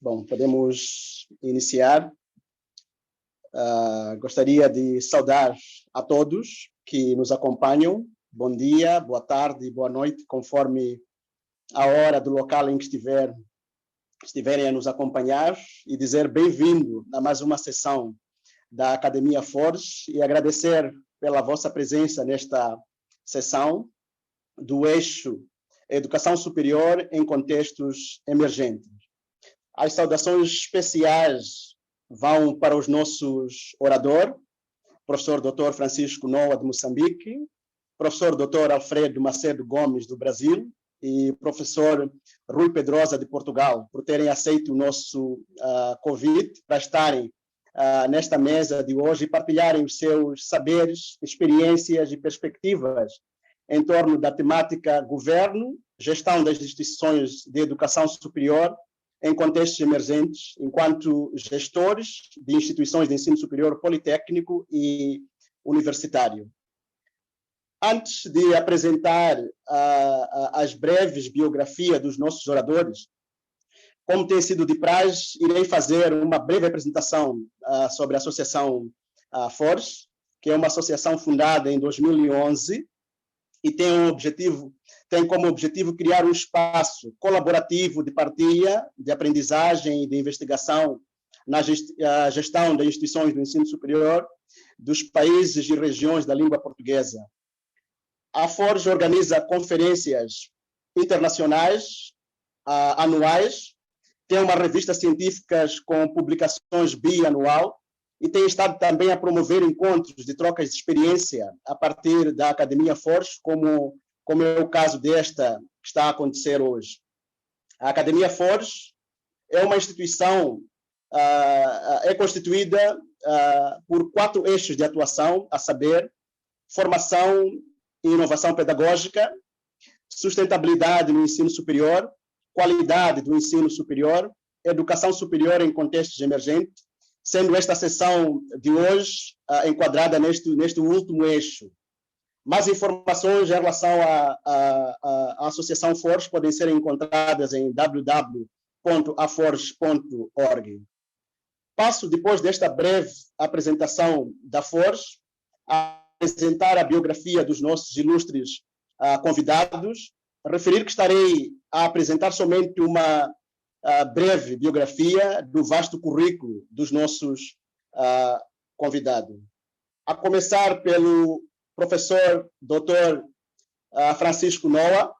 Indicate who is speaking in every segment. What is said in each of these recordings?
Speaker 1: Bom, podemos iniciar. Gostaria de saudar a todos que nos acompanham. Bom dia, boa tarde, boa noite, conforme a hora do local em que estiverem a nos acompanhar, e dizer bem-vindo a mais uma sessão da Academia Forge e agradecer pela vossa presença nesta sessão do eixo Educação Superior em Contextos Emergentes. As saudações especiais vão para os nossos oradores, professor Dr. Francisco Noa, de Moçambique, professor Dr. Alfredo Macedo Gomes, do Brasil, e professor Rui Pedrosa, de Portugal, por terem aceito o nosso convite para estarem nesta mesa de hoje e partilharem os seus saberes, experiências e perspectivas em torno da temática governo, gestão das instituições de educação superior em contextos emergentes, enquanto gestores de instituições de ensino superior politécnico e universitário. Antes de apresentar as breves biografias dos nossos oradores, como tem sido de praxe, irei fazer uma breve apresentação sobre a Associação Forge, que é uma associação fundada em 2011 e tem como objetivo criar um espaço colaborativo de partilha, de aprendizagem e de investigação na gestão das instituições do ensino superior dos países e regiões da língua portuguesa. A Forge organiza conferências internacionais anuais, tem uma revista científica com publicações bianual e tem estado também a promover encontros de trocas de experiência a partir da Academia Forge, como é o caso desta que está a acontecer hoje. A Academia Forge é uma instituição, é constituída por 4 eixos de atuação, a saber, formação e inovação pedagógica, sustentabilidade no ensino superior, qualidade do ensino superior, educação superior em contextos emergentes, sendo esta sessão de hoje enquadrada neste último eixo. Mais informações em relação à Associação Forge podem ser encontradas em www.aforge.org. Passo, depois desta breve apresentação da Forge, a apresentar a biografia dos nossos ilustres convidados, referir que estarei a apresentar somente uma breve biografia do vasto currículo dos nossos convidados. A começar pelo professor Dr. Francisco Noa,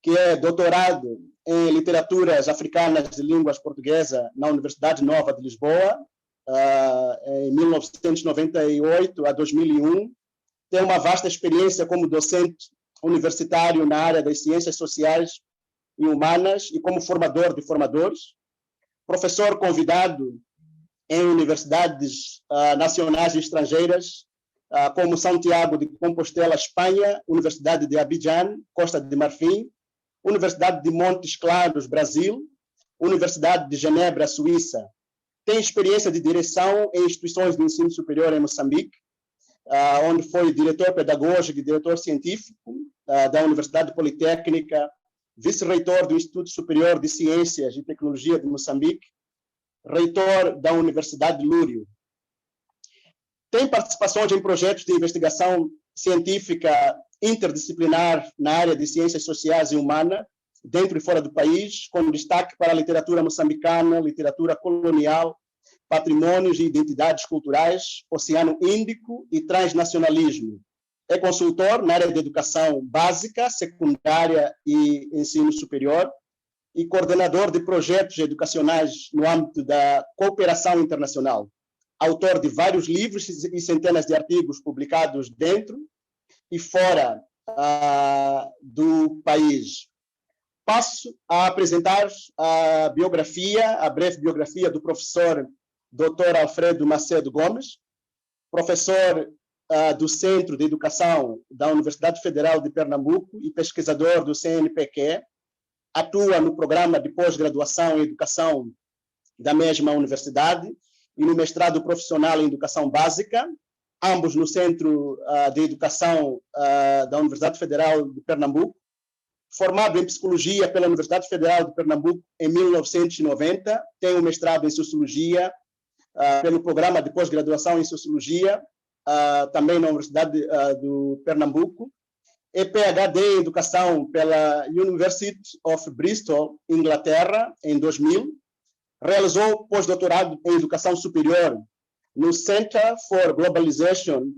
Speaker 1: que é doutorado em Literaturas Africanas e Línguas Portuguesas na Universidade Nova de Lisboa, em 1998 a 2001. Tem uma vasta experiência como docente universitário na área das ciências sociais e humanas e como formador de formadores, professor convidado em universidades nacionais e estrangeiras, como Santiago de Compostela, Espanha, Universidade de Abidjan, Costa de Marfim, Universidade de Montes Claros, Brasil, Universidade de Genebra, Suíça. Tem experiência de direção em instituições de ensino superior em Moçambique, onde foi diretor pedagógico e diretor científico da Universidade Politécnica, vice-reitor do Instituto Superior de Ciências e Tecnologia de Moçambique, reitor da Universidade de Lúrio. Tem participações em projetos de investigação científica interdisciplinar na área de ciências sociais e humanas, dentro e fora do país, com destaque para a literatura moçambicana, literatura colonial, patrimônios e identidades culturais, Oceano Índico e transnacionalismo. É consultor na área de educação básica, secundária e ensino superior e coordenador de projetos educacionais no âmbito da cooperação internacional. Autor de vários livros e centenas de artigos publicados dentro e fora do país. Passo a apresentar a breve biografia do professor Dr. Alfredo Macedo Gomes, professor do Centro de Educação da Universidade Federal de Pernambuco e pesquisador do CNPq, atua no programa de pós-graduação em educação da mesma universidade e no mestrado profissional em educação básica, ambos no Centro de Educação da Universidade Federal de Pernambuco. Formado em Psicologia pela Universidade Federal de Pernambuco em 1990, tem um mestrado em Sociologia pelo Programa de Pós-Graduação em Sociologia, também na Universidade do Pernambuco, e PhD em Educação pela University of Bristol, Inglaterra, em 2000. Realizou pós-doutorado em Educação Superior no Center for Globalization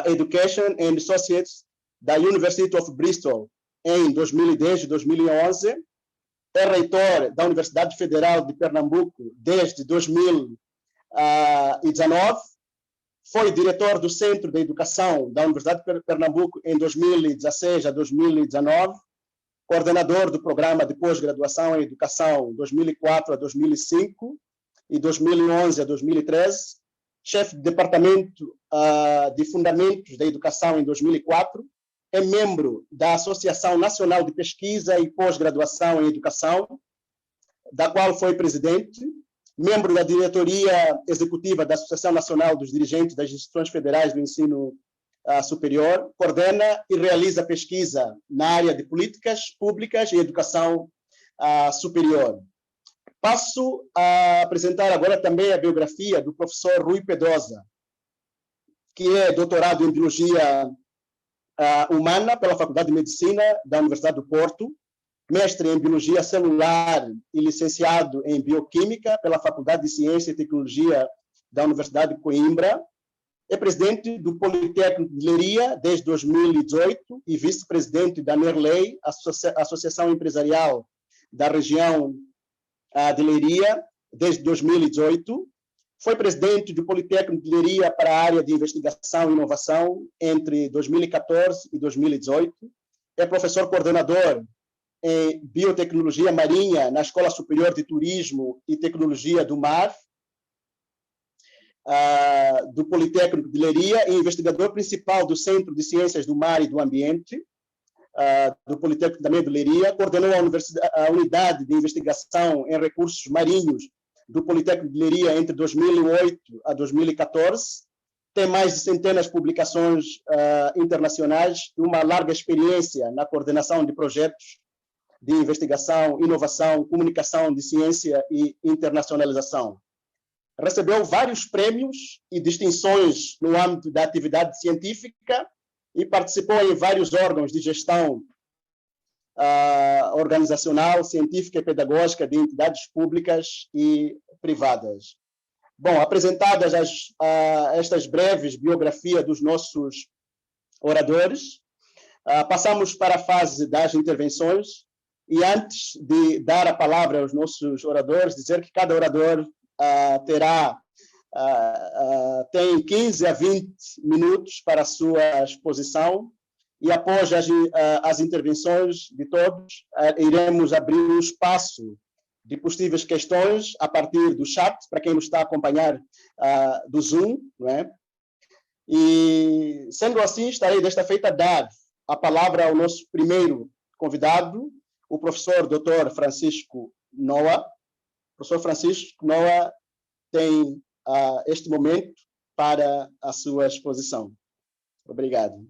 Speaker 1: Education and Associates da University of Bristol em 2010 e 2011. É reitor da Universidade Federal de Pernambuco desde 2019. Foi diretor do Centro de Educação da Universidade de Pernambuco em 2016 a 2019, coordenador do Programa de Pós-Graduação em Educação 2004 a 2005 e 2011 a 2013, chefe de Departamento de Fundamentos da Educação em 2004, é membro da Associação Nacional de Pesquisa e Pós-Graduação em Educação, da qual foi presidente, membro da diretoria executiva da Associação Nacional dos Dirigentes das Instituições Federais do Ensino Superior, coordena e realiza pesquisa na área de políticas públicas e educação superior. Passo a apresentar agora também a biografia do professor Rui Pedrosa, que é doutorado em Biologia Humana pela Faculdade de Medicina da Universidade do Porto, mestre em Biologia Celular e licenciado em Bioquímica pela Faculdade de Ciência e Tecnologia da Universidade de Coimbra. É presidente do Politécnico de Leiria desde 2018 e vice-presidente da NERLEI, Associação Empresarial da Região de Leiria, desde 2018. Foi presidente do Politécnico de Leiria para a área de investigação e inovação entre 2014 e 2018. É professor coordenador em Biotecnologia Marinha na Escola Superior de Turismo e Tecnologia do Mar, do Politécnico de Leiria, e investigador principal do Centro de Ciências do Mar e do Ambiente, do Politécnico também de Leiria. Coordenou a Unidade de Investigação em Recursos Marinhos do Politécnico de Leiria entre 2008 a 2014. Tem mais de centenas de publicações internacionais e uma larga experiência na coordenação de projetos de investigação, inovação, comunicação de ciência e internacionalização. Recebeu vários prêmios e distinções no âmbito da atividade científica e participou em vários órgãos de gestão organizacional, científica e pedagógica de entidades públicas e privadas. Bom, apresentadas estas breves biografias dos nossos oradores, passamos para a fase das intervenções. E antes de dar a palavra aos nossos oradores, dizer que cada orador tem 15 a 20 minutos para a sua exposição, e após as intervenções de todos, iremos abrir um espaço de possíveis questões a partir do chat, para quem nos está a acompanhar do Zoom, não é? E, sendo assim, estarei desta feita a dar a palavra ao nosso primeiro convidado, o professor Dr. Francisco Noah. O professor Francisco Noah tem este momento para a sua exposição. Obrigado.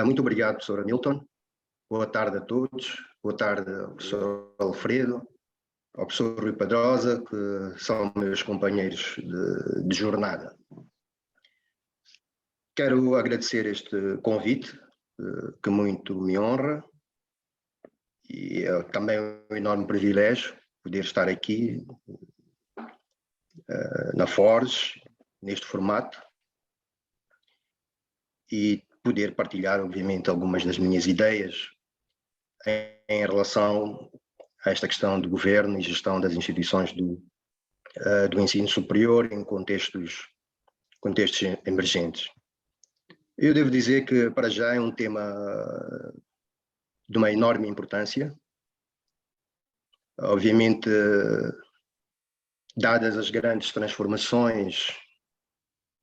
Speaker 2: Muito obrigado, professor Hamilton. Boa tarde a todos. Boa tarde ao professor Alfredo, ao professor Rui Pedrosa, que são meus companheiros de jornada. Quero agradecer este convite, que muito me honra, e é também um enorme privilégio poder estar aqui na Forge, neste formato, e poder partilhar, obviamente, algumas das minhas ideias em relação a esta questão de governo e gestão das instituições do ensino superior em contextos emergentes. Eu devo dizer que, para já, é um tema de uma enorme importância. Obviamente, dadas as grandes transformações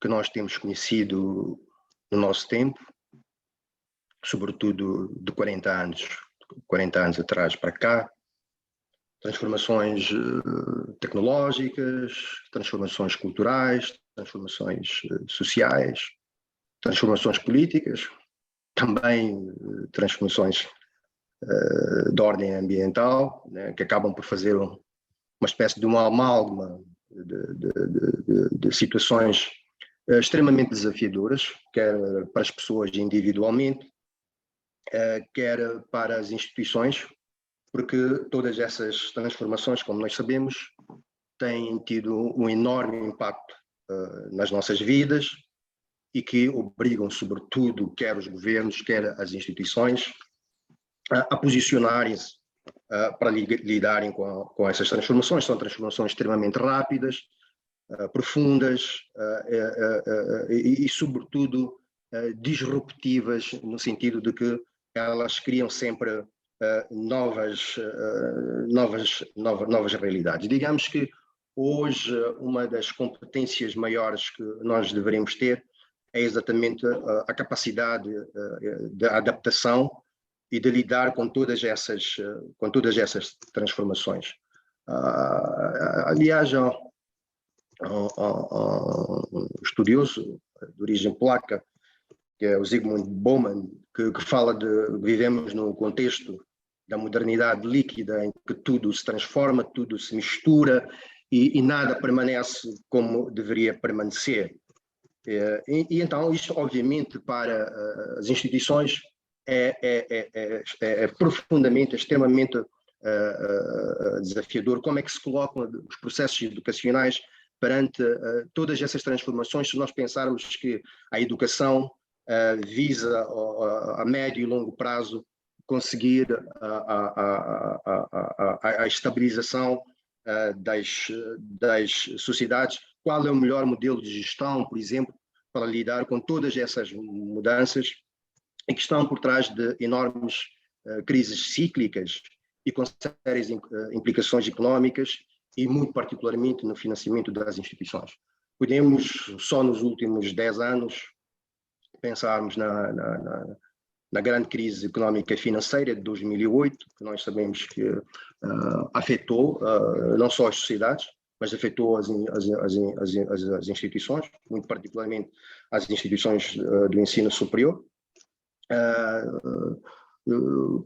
Speaker 2: que nós temos conhecido no nosso tempo, sobretudo de 40 anos atrás para cá, transformações tecnológicas, transformações culturais, transformações sociais, transformações políticas, também transformações de ordem ambiental, né, que acabam por fazer uma espécie de uma amálgama de situações extremamente desafiadoras, quer para as pessoas individualmente, quer para as instituições, porque todas essas transformações, como nós sabemos, têm tido um enorme impacto nas nossas vidas e que obrigam, sobretudo, quer os governos, quer as instituições, a posicionarem-se para lidarem com essas transformações. São transformações extremamente rápidas, profundas e, sobretudo, disruptivas, no sentido de que elas criam sempre novas realidades. Digamos que hoje uma das competências maiores que nós deveríamos ter é exatamente a capacidade de adaptação e de lidar com todas essas transformações. Aliás, há um estudioso de origem polaca, que é o Zygmunt Bauman, que fala de vivemos num contexto da modernidade líquida, em que tudo se transforma, tudo se mistura e nada permanece como deveria permanecer. E então, isto, obviamente, para as instituições é profundamente, extremamente desafiador. Como é que se colocam os processos educacionais perante todas essas transformações, se nós pensarmos que a educação visa a médio e longo prazo conseguir a estabilização das sociedades? Qual é o melhor modelo de gestão, por exemplo, para lidar com todas essas mudanças e que estão por trás de enormes crises cíclicas e com sérias implicações económicas e muito particularmente no financiamento das instituições? Podemos, só nos últimos 10 anos, pensarmos na grande crise económica e financeira de 2008, que nós sabemos que afetou não só as sociedades, mas afetou as instituições, muito particularmente as instituições do ensino superior.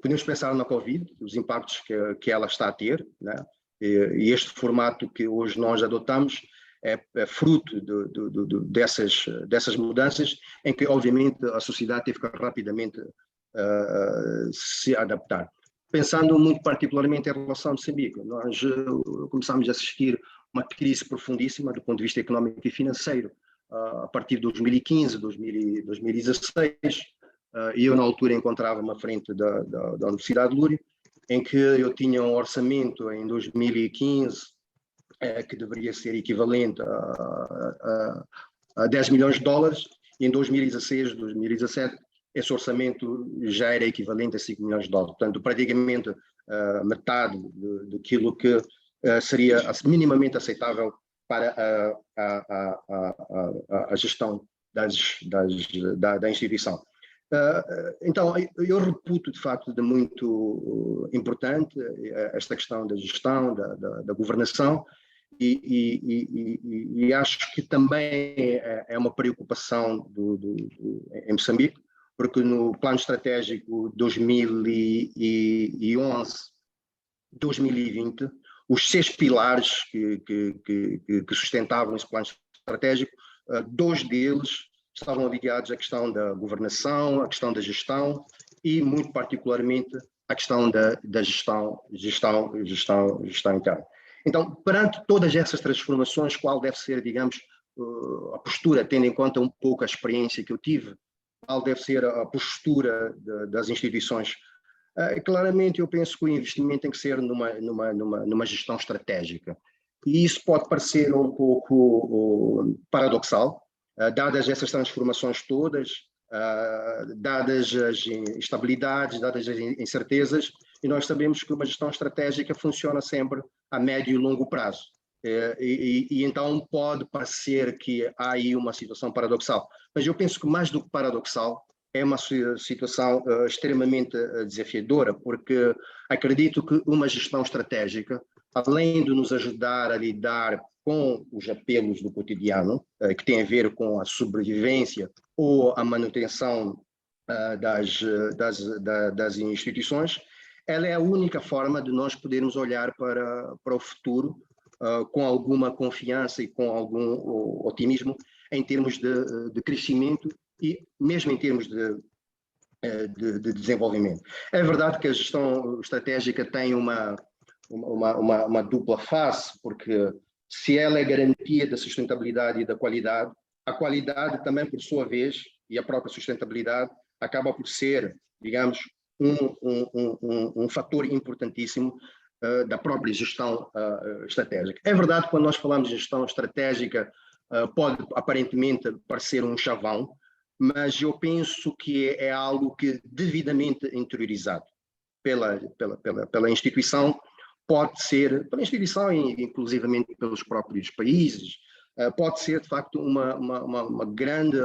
Speaker 2: Podemos pensar na Covid, os impactos que ela está a ter, né? E este formato que hoje nós adotamos é fruto dessas mudanças, em que, obviamente, a sociedade teve que rapidamente se adaptar. Pensando muito particularmente em relação a Moçambique, nós começamos a assistir uma crise profundíssima do ponto de vista económico e financeiro a partir de 2015, 2016, e eu na altura encontrava-me à frente da Universidade de Lúria, em que eu tinha um orçamento em 2015 que deveria ser equivalente a 10 milhões de dólares, e em 2016, 2017, esse orçamento já era equivalente a 5 milhões de dólares. Portanto, praticamente metade daquilo que seria minimamente aceitável para a gestão da instituição. Então, eu reputo, de facto, de muito importante esta questão da gestão, da governação, e acho que também é uma preocupação em Moçambique, porque no plano estratégico 2011-2020, os 6 pilares que sustentavam esse plano estratégico, 2 deles estavam ligados à questão da governação, à questão da gestão e, muito particularmente, à questão da gestão interna. Então, perante todas essas transformações, qual deve ser, digamos, a postura, tendo em conta um pouco a experiência que eu tive, qual deve ser a postura das instituições? Claramente, eu penso que o investimento tem que ser numa gestão estratégica. E isso pode parecer um pouco paradoxal, dadas essas transformações todas, dadas as instabilidades, dadas as incertezas, e nós sabemos que uma gestão estratégica funciona sempre a médio e longo prazo. E então pode parecer que há aí uma situação paradoxal, mas eu penso que mais do que paradoxal é uma situação extremamente desafiadora, porque acredito que uma gestão estratégica, além de nos ajudar a lidar com os apelos do cotidiano, que tem a ver com a sobrevivência ou a manutenção das instituições, ela é a única forma de nós podermos olhar para o futuro com alguma confiança e com algum otimismo em termos de crescimento e mesmo em termos de desenvolvimento. É verdade que a gestão estratégica tem uma dupla face, porque se ela é garantia da sustentabilidade e da qualidade, a qualidade também, por sua vez, e a própria sustentabilidade, acaba por ser, digamos, um fator importantíssimo da própria gestão estratégica. É verdade que quando nós falamos de gestão estratégica, pode aparentemente parecer um chavão, mas eu penso que é algo que devidamente interiorizado pela instituição, pode ser, pela instituição e inclusivamente pelos próprios países, pode ser de facto uma grande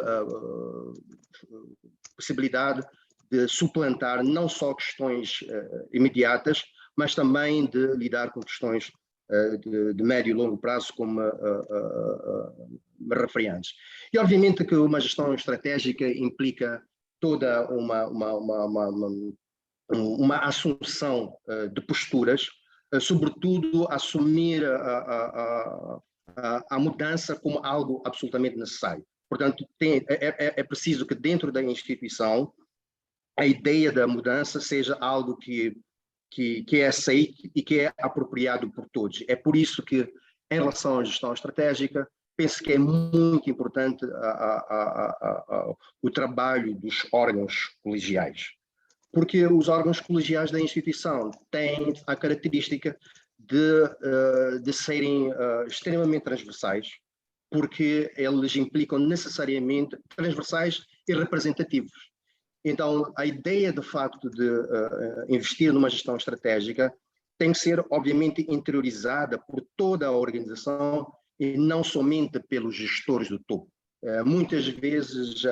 Speaker 2: possibilidade de suplantar não só questões imediatas, mas também de lidar com questões de médio e longo prazo, como me referi antes. E obviamente que uma gestão estratégica implica toda uma assunção de posturas, sobretudo assumir a mudança como algo absolutamente necessário. Portanto, é preciso que dentro da instituição a ideia da mudança seja algo que é aceito e que é apropriado por todos. É por isso que, em relação à gestão estratégica, penso que é muito importante o trabalho dos órgãos colegiais, porque os órgãos colegiais da instituição têm a característica de serem extremamente transversais, porque eles implicam necessariamente transversais e representativos. Então, a ideia, de facto, de investir numa gestão estratégica tem que ser, obviamente, interiorizada por toda a organização e não somente pelos gestores do topo. Muitas vezes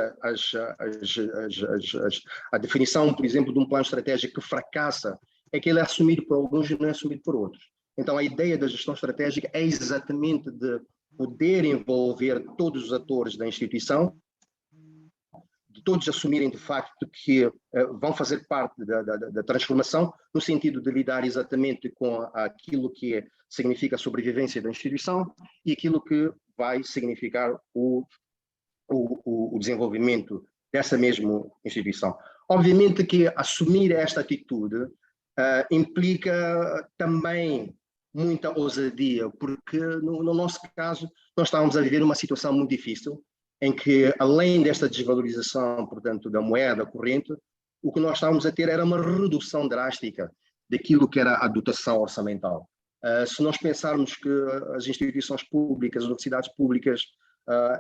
Speaker 2: a definição, por exemplo, de um plano estratégico que fracassa é que ele é assumido por alguns e não é assumido por outros. Então, a ideia da gestão estratégica é exatamente de poder envolver todos os atores da instituição, de todos assumirem de facto que vão fazer parte da transformação, no sentido de lidar exatamente com aquilo que significa a sobrevivência da instituição e aquilo que vai significar o desenvolvimento dessa mesma instituição. Obviamente que assumir esta atitude implica também muita ousadia, porque no nosso caso nós estávamos a viver uma situação muito difícil, em que, além desta desvalorização, portanto, da moeda corrente, o que nós estávamos a ter era uma redução drástica daquilo que era a dotação orçamental. Se nós pensarmos que as instituições públicas, as universidades públicas,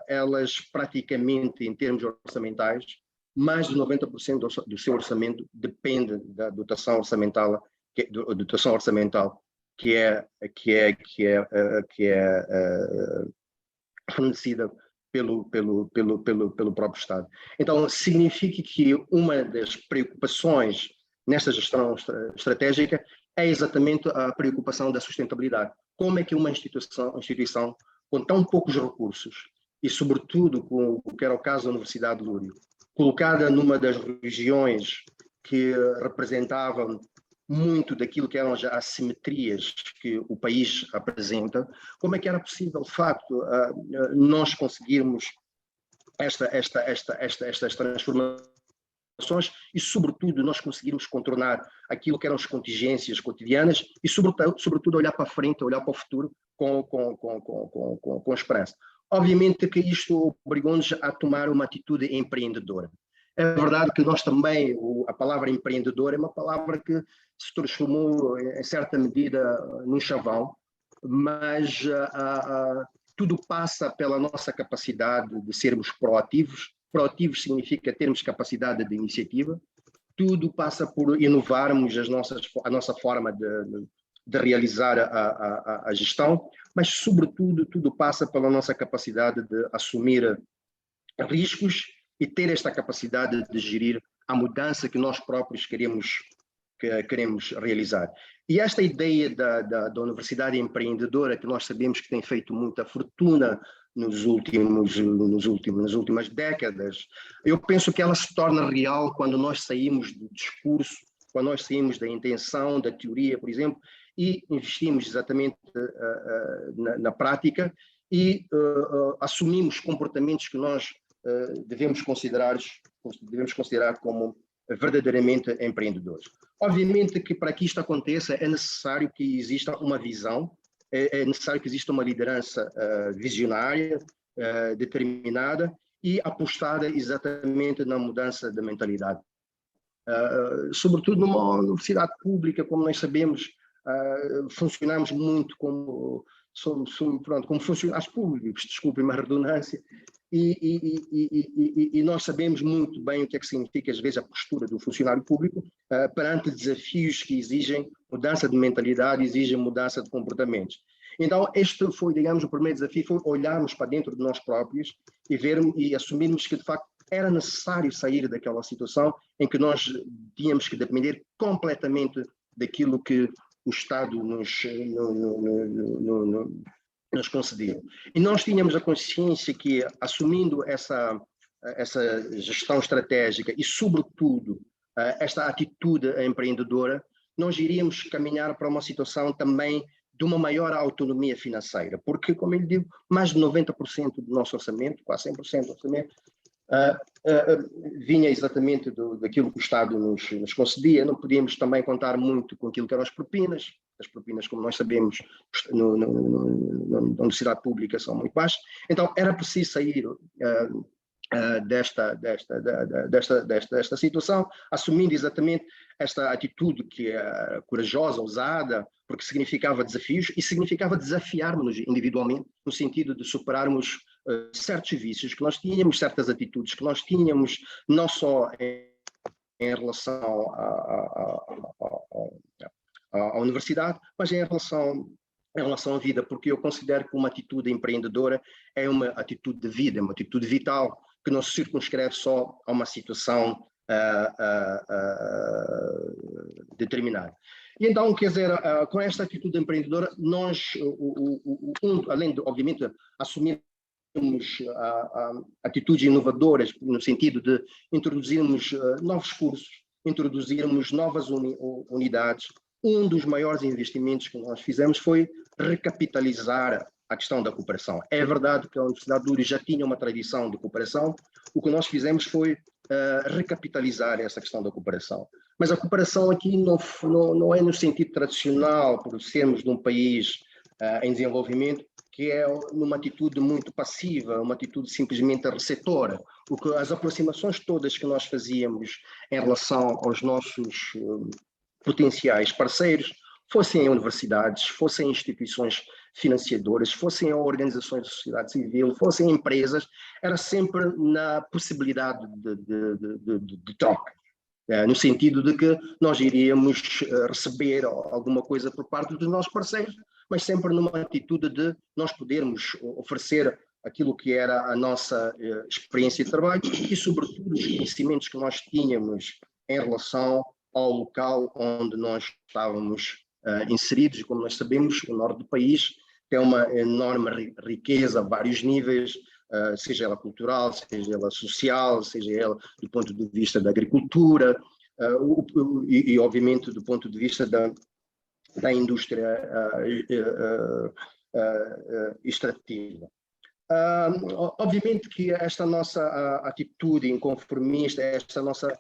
Speaker 2: elas praticamente, em termos orçamentais, mais de 90% do seu orçamento depende da dotação orçamental, que é fornecida pelo próprio Estado. Então, significa que uma das preocupações nesta gestão estratégica é exatamente a preocupação da sustentabilidade. Como é que uma instituição com tão poucos recursos, e sobretudo com o que era o caso da Universidade de Lúrio, colocada numa das regiões que representavam muito daquilo que eram as assimetrias que o país apresenta, como é que era possível, de facto, nós conseguirmos estas transformações e, sobretudo, nós conseguirmos contornar aquilo que eram as contingências cotidianas e, sobretudo, olhar para a frente, olhar para o futuro com esperança. Obviamente que isto obrigou-nos a tomar uma atitude empreendedora. É verdade que nós também, a palavra empreendedor é uma palavra que se transformou, em certa medida, num chavão, mas tudo passa pela nossa capacidade de sermos proativos. Proativos significa termos capacidade de iniciativa. Tudo passa por inovarmos a nossa forma de realizar a gestão, mas, sobretudo, tudo passa pela nossa capacidade de assumir riscos e ter esta capacidade de gerir a mudança que nós próprios queremos realizar. E esta ideia da universidade empreendedora, que nós sabemos que tem feito muita fortuna nas últimas décadas. Eu penso que ela se torna real quando nós saímos do discurso, quando nós saímos da intenção, da teoria, por exemplo, e investimos exatamente na prática e assumimos comportamentos que nós devemos considerar como verdadeiramente empreendedores. Obviamente que para que isto aconteça é necessário que exista uma visão, é necessário que exista uma liderança visionária, determinada e apostada exatamente na mudança da mentalidade. Sobretudo numa universidade pública, como nós sabemos, funcionamos muito como funcionários públicos, desculpem-me a redundância, e nós sabemos muito bem o que é que significa, às vezes, a postura do funcionário público perante desafios que exigem mudança de mentalidade, exigem mudança de comportamentos. Então, este foi, digamos, o primeiro desafio, foi olharmos para dentro de nós próprios e vermos e assumirmos que, de facto, era necessário sair daquela situação em que nós tínhamos que depender completamente daquilo que o Estado nos concediam. E nós tínhamos a consciência que, assumindo essa gestão estratégica e, sobretudo, esta atitude empreendedora, nós iríamos caminhar para uma situação também de uma maior autonomia financeira, porque, como eu digo, mais de 90% do nosso orçamento, quase 100% do orçamento, vinha exatamente daquilo que o Estado nos concedia. Não podíamos também contar muito com aquilo que eram as propinas. As propinas, como nós sabemos, na universidade pública são muito baixas. Então, era preciso sair desta situação, assumindo exatamente esta atitude que é corajosa, ousada, porque significava desafios e significava desafiarmos-nos individualmente, no sentido de superarmos certos vícios que nós tínhamos, certas atitudes que nós tínhamos, não só em relação à universidade, mas em relação à vida, porque eu considero que uma atitude empreendedora é uma atitude de vida, é uma atitude vital, que não se circunscreve só a uma situação determinada. E então, quer dizer, com esta atitude empreendedora, nós, além de, obviamente, assumirmos atitudes inovadoras, no sentido de introduzirmos novos cursos, introduzirmos novas unidades, um dos maiores investimentos que nós fizemos foi recapitalizar a questão da cooperação. É verdade que a Universidade de Loures já tinha uma tradição de cooperação, o que nós fizemos foi recapitalizar essa questão da cooperação. Mas a cooperação aqui não é no sentido tradicional, por sermos de um país em desenvolvimento, que é numa atitude muito passiva, uma atitude simplesmente receptora. O que as aproximações todas que nós fazíamos em relação aos nossos potenciais parceiros, fossem universidades, fossem instituições financiadoras, fossem organizações da sociedade civil, fossem empresas, era sempre na possibilidade de troca, no sentido de que nós iríamos receber alguma coisa por parte dos nossos parceiros, mas sempre numa atitude de nós podermos oferecer aquilo que era a nossa experiência de trabalho e, sobretudo, os conhecimentos que nós tínhamos em relação ao local onde nós estávamos inseridos. E como nós sabemos, o norte do país tem uma enorme riqueza a vários níveis, seja ela cultural, seja ela social, seja ela do ponto de vista da agricultura e obviamente do ponto de vista da indústria extrativa. Obviamente que esta nossa atitude inconformista, esta nossa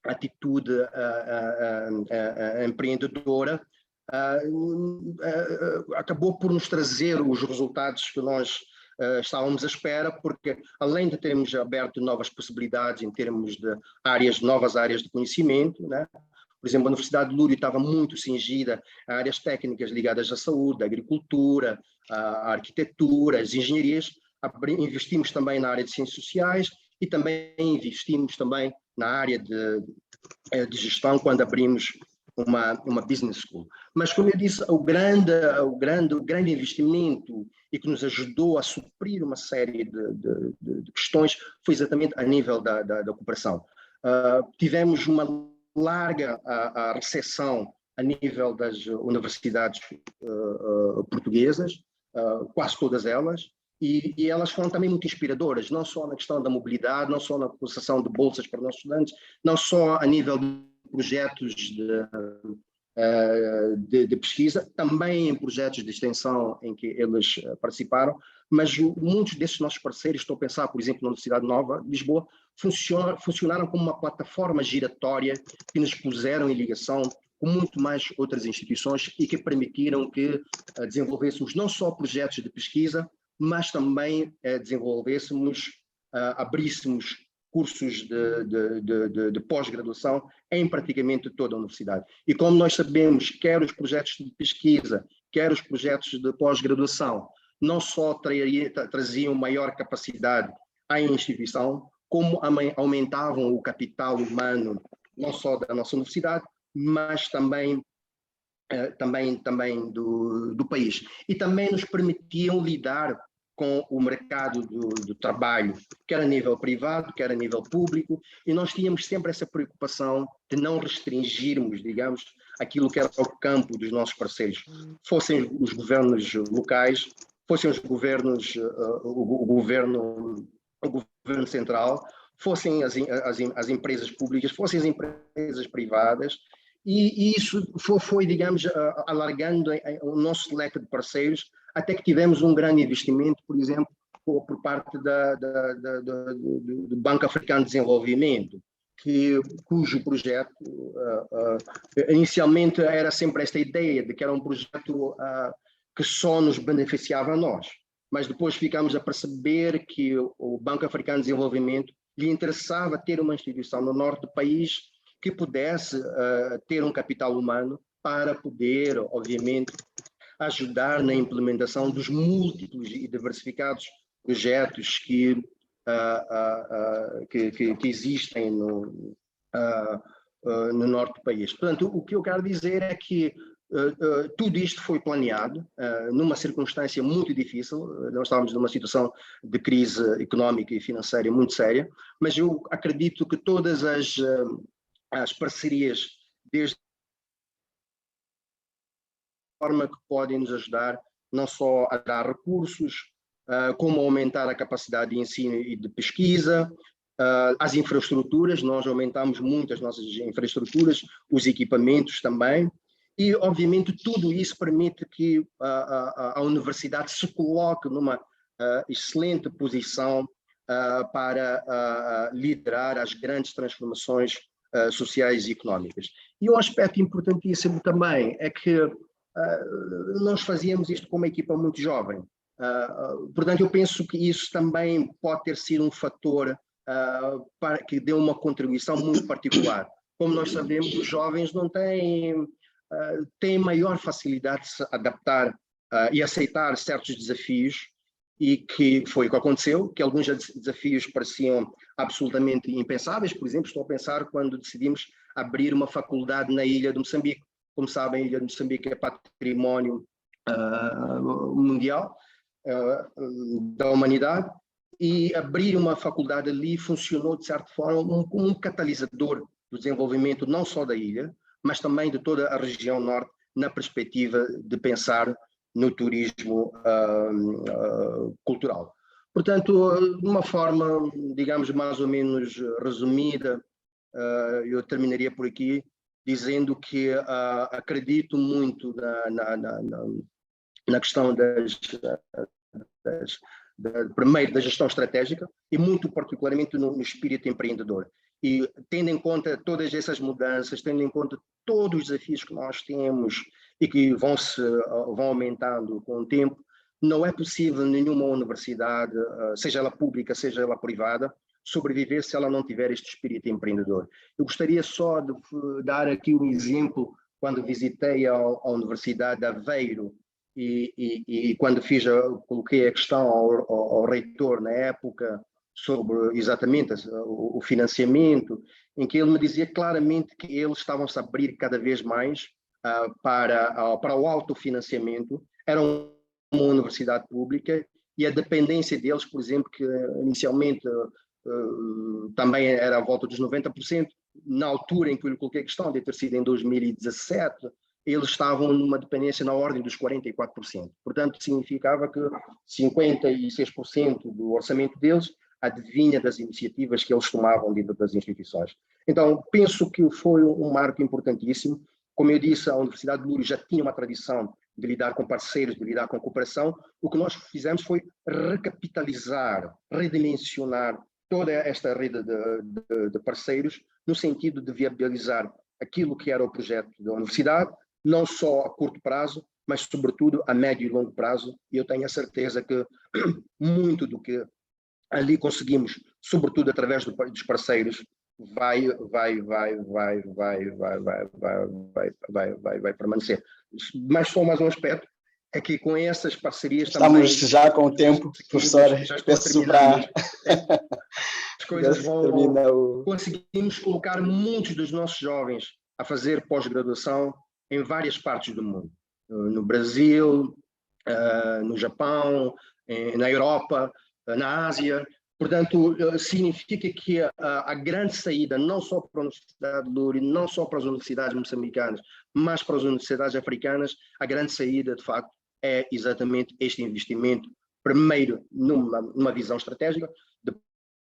Speaker 2: atitude empreendedora acabou por nos trazer os resultados que nós estávamos à espera, porque além de termos aberto novas possibilidades em termos de novas áreas de conhecimento, né? Por exemplo, a Universidade de Loures estava muito cingida a áreas técnicas ligadas à saúde, à agricultura, à arquitetura, às engenharias. Investimos também na área de ciências sociais e também investimos também na área de gestão quando abrimos uma business school. Mas, como eu disse, o grande investimento e que nos ajudou a suprir uma série de questões foi exatamente a nível da cooperação. Tivemos uma larga a recepção a nível das universidades portuguesas, quase todas elas, e elas foram também muito inspiradoras, não só na questão da mobilidade, não só na concessão de bolsas para os nossos estudantes, não só a nível de projetos de pesquisa, também em projetos de extensão em que eles participaram, mas muitos desses nossos parceiros, estou a pensar, por exemplo, na Universidade Nova de Lisboa, funcionaram como uma plataforma giratória que nos puseram em ligação com muito mais outras instituições e que permitiram que desenvolvêssemos não só projetos de pesquisa, mas também desenvolvêssemos, abríssemos cursos de pós-graduação em praticamente toda a universidade. E como nós sabemos, quer os projetos de pesquisa, quer os projetos de pós-graduação, não só traziam maior capacidade à instituição, como aumentavam o capital humano, não só da nossa universidade, mas também do país. E também nos permitiam lidar com o mercado do trabalho, quer a nível privado, quer a nível público, e nós tínhamos sempre essa preocupação de não restringirmos, digamos, aquilo que era o campo dos nossos parceiros, fossem os governos locais, fossem os governos, o governo central, fossem as empresas públicas, fossem as empresas privadas, e isso foi, digamos, alargando o nosso leque de parceiros, até que tivemos um grande investimento, por exemplo, por parte do Banco Africano de Desenvolvimento, cujo projeto, inicialmente era sempre esta ideia de que era um projeto que só nos beneficiava a nós, mas depois ficámos a perceber que o Banco Africano de Desenvolvimento lhe interessava ter uma instituição no norte do país que pudesse ter um capital humano para poder, obviamente, ajudar na implementação dos múltiplos e diversificados projetos que existem no norte do país. Portanto, o que eu quero dizer é que tudo isto foi planeado numa circunstância muito difícil. Nós estávamos numa situação de crise económica e financeira muito séria, mas eu acredito que todas as parcerias, desde a forma que podem nos ajudar, não só a dar recursos, como aumentar a capacidade de ensino e de pesquisa, as infraestruturas, nós aumentamos muito as nossas infraestruturas, os equipamentos também, e obviamente tudo isso permite que a universidade se coloque numa excelente posição para liderar as grandes transformações sociais e económicas. E um aspecto importantíssimo também é que nós fazíamos isto com uma equipa muito jovem. Portanto, eu penso que isso também pode ter sido um fator para que dê uma contribuição muito particular. Como nós sabemos, os jovens não têm maior facilidade de se adaptar e aceitar certos desafios, e que foi o que aconteceu, que alguns desafios pareciam absolutamente impensáveis. Por exemplo, estou a pensar quando decidimos abrir uma faculdade na ilha de Moçambique. Como sabem, a ilha de Moçambique é património mundial da humanidade, e abrir uma faculdade ali funcionou, de certa forma, como um catalisador do desenvolvimento não só da ilha, mas também de toda a região norte, na perspectiva de pensar no turismo cultural. Portanto, de uma forma, digamos, mais ou menos resumida, eu terminaria por aqui, dizendo que acredito muito na questão primeiro da gestão estratégica e muito particularmente no espírito empreendedor. E tendo em conta todas essas mudanças, tendo em conta todos os desafios que nós temos e que vão aumentando com o tempo, não é possível nenhuma universidade, seja ela pública, seja ela privada, sobreviver se ela não tiver este espírito empreendedor. Eu gostaria só de dar aqui um exemplo, quando visitei a Universidade de Aveiro e quando coloquei a questão ao reitor na época sobre exatamente o financiamento, em que ele me dizia claramente que eles estavam-se a abrir cada vez mais para o autofinanciamento. Era uma universidade pública e a dependência deles, por exemplo, que inicialmente também era à volta dos 90%, na altura em que eu lhe coloquei a questão de ter sido em 2017, eles estavam numa dependência na ordem dos 44%. Portanto, significava que 56% do orçamento deles adivinha das iniciativas que eles tomavam dentro das instituições. Então, penso que foi um marco importantíssimo. Como eu disse, a Universidade de Loures já tinha uma tradição de lidar com parceiros, de lidar com cooperação. O que nós fizemos foi recapitalizar, redimensionar toda esta rede de parceiros, no sentido de viabilizar aquilo que era o projeto da universidade, não só a curto prazo, mas sobretudo a médio e longo prazo. E eu tenho a certeza que muito do que ali conseguimos, sobretudo através dos parceiros, vai permanecer. Mas só mais um aspecto, é que com essas parcerias
Speaker 1: estamos
Speaker 2: também...
Speaker 1: Estamos já com o tempo, professor, peço para...
Speaker 2: As coisas vão... Conseguimos colocar muitos dos nossos jovens a fazer pós-graduação em várias partes do mundo. No Brasil, no Japão, na Europa, na Ásia. Portanto, significa que a grande saída, não só para a Universidade de Loures, não só para as universidades moçambicanas, mas para as universidades africanas, a grande saída, de facto, é exatamente este investimento, primeiro numa visão estratégica,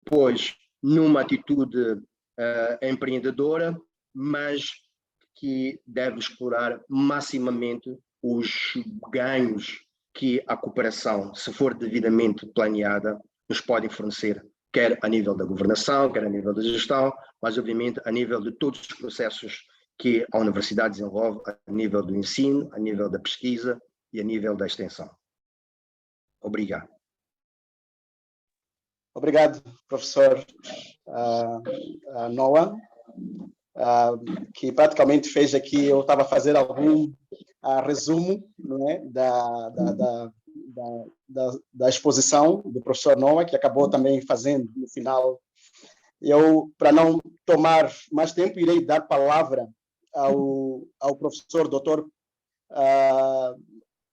Speaker 2: depois numa atitude empreendedora, mas que deve explorar maximamente os ganhos que a cooperação, se for devidamente planeada, nos pode fornecer, quer a nível da governação, quer a nível da gestão, mas obviamente a nível de todos os processos que a universidade desenvolve, a nível do ensino, a nível da pesquisa e a nível da extensão. Obrigado.
Speaker 1: Obrigado, professor Noah, que praticamente fez aqui, eu estava a fazer algum resumo, não é, da exposição do professor Noah, que acabou também fazendo no final. Eu, para não tomar mais tempo, irei dar palavra ao professor doutor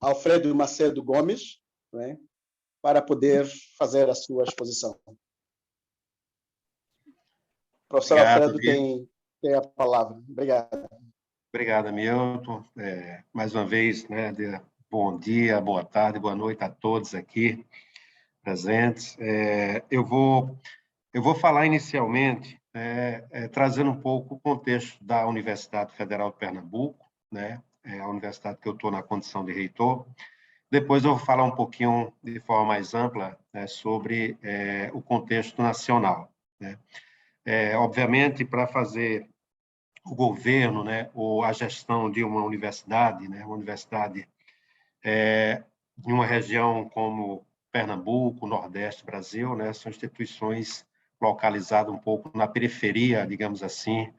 Speaker 1: Alfredo Macedo Gomes, não é, para poder fazer a sua exposição. Professor Alfredo tem a palavra. Obrigado.
Speaker 3: Obrigado, Milton. Mais uma vez, né, bom dia, boa tarde, boa noite a todos aqui presentes. Eu vou falar inicialmente, trazendo um pouco o contexto da Universidade Federal de Pernambuco, né, a universidade que eu estou na condição de reitor. Depois eu vou falar um pouquinho, de forma mais ampla, né, sobre o contexto nacional, né. Obviamente, para fazer o governo, né, ou a gestão de uma universidade, né, em uma região como Pernambuco, Nordeste, Brasil, né, são instituições localizadas um pouco na periferia, digamos assim,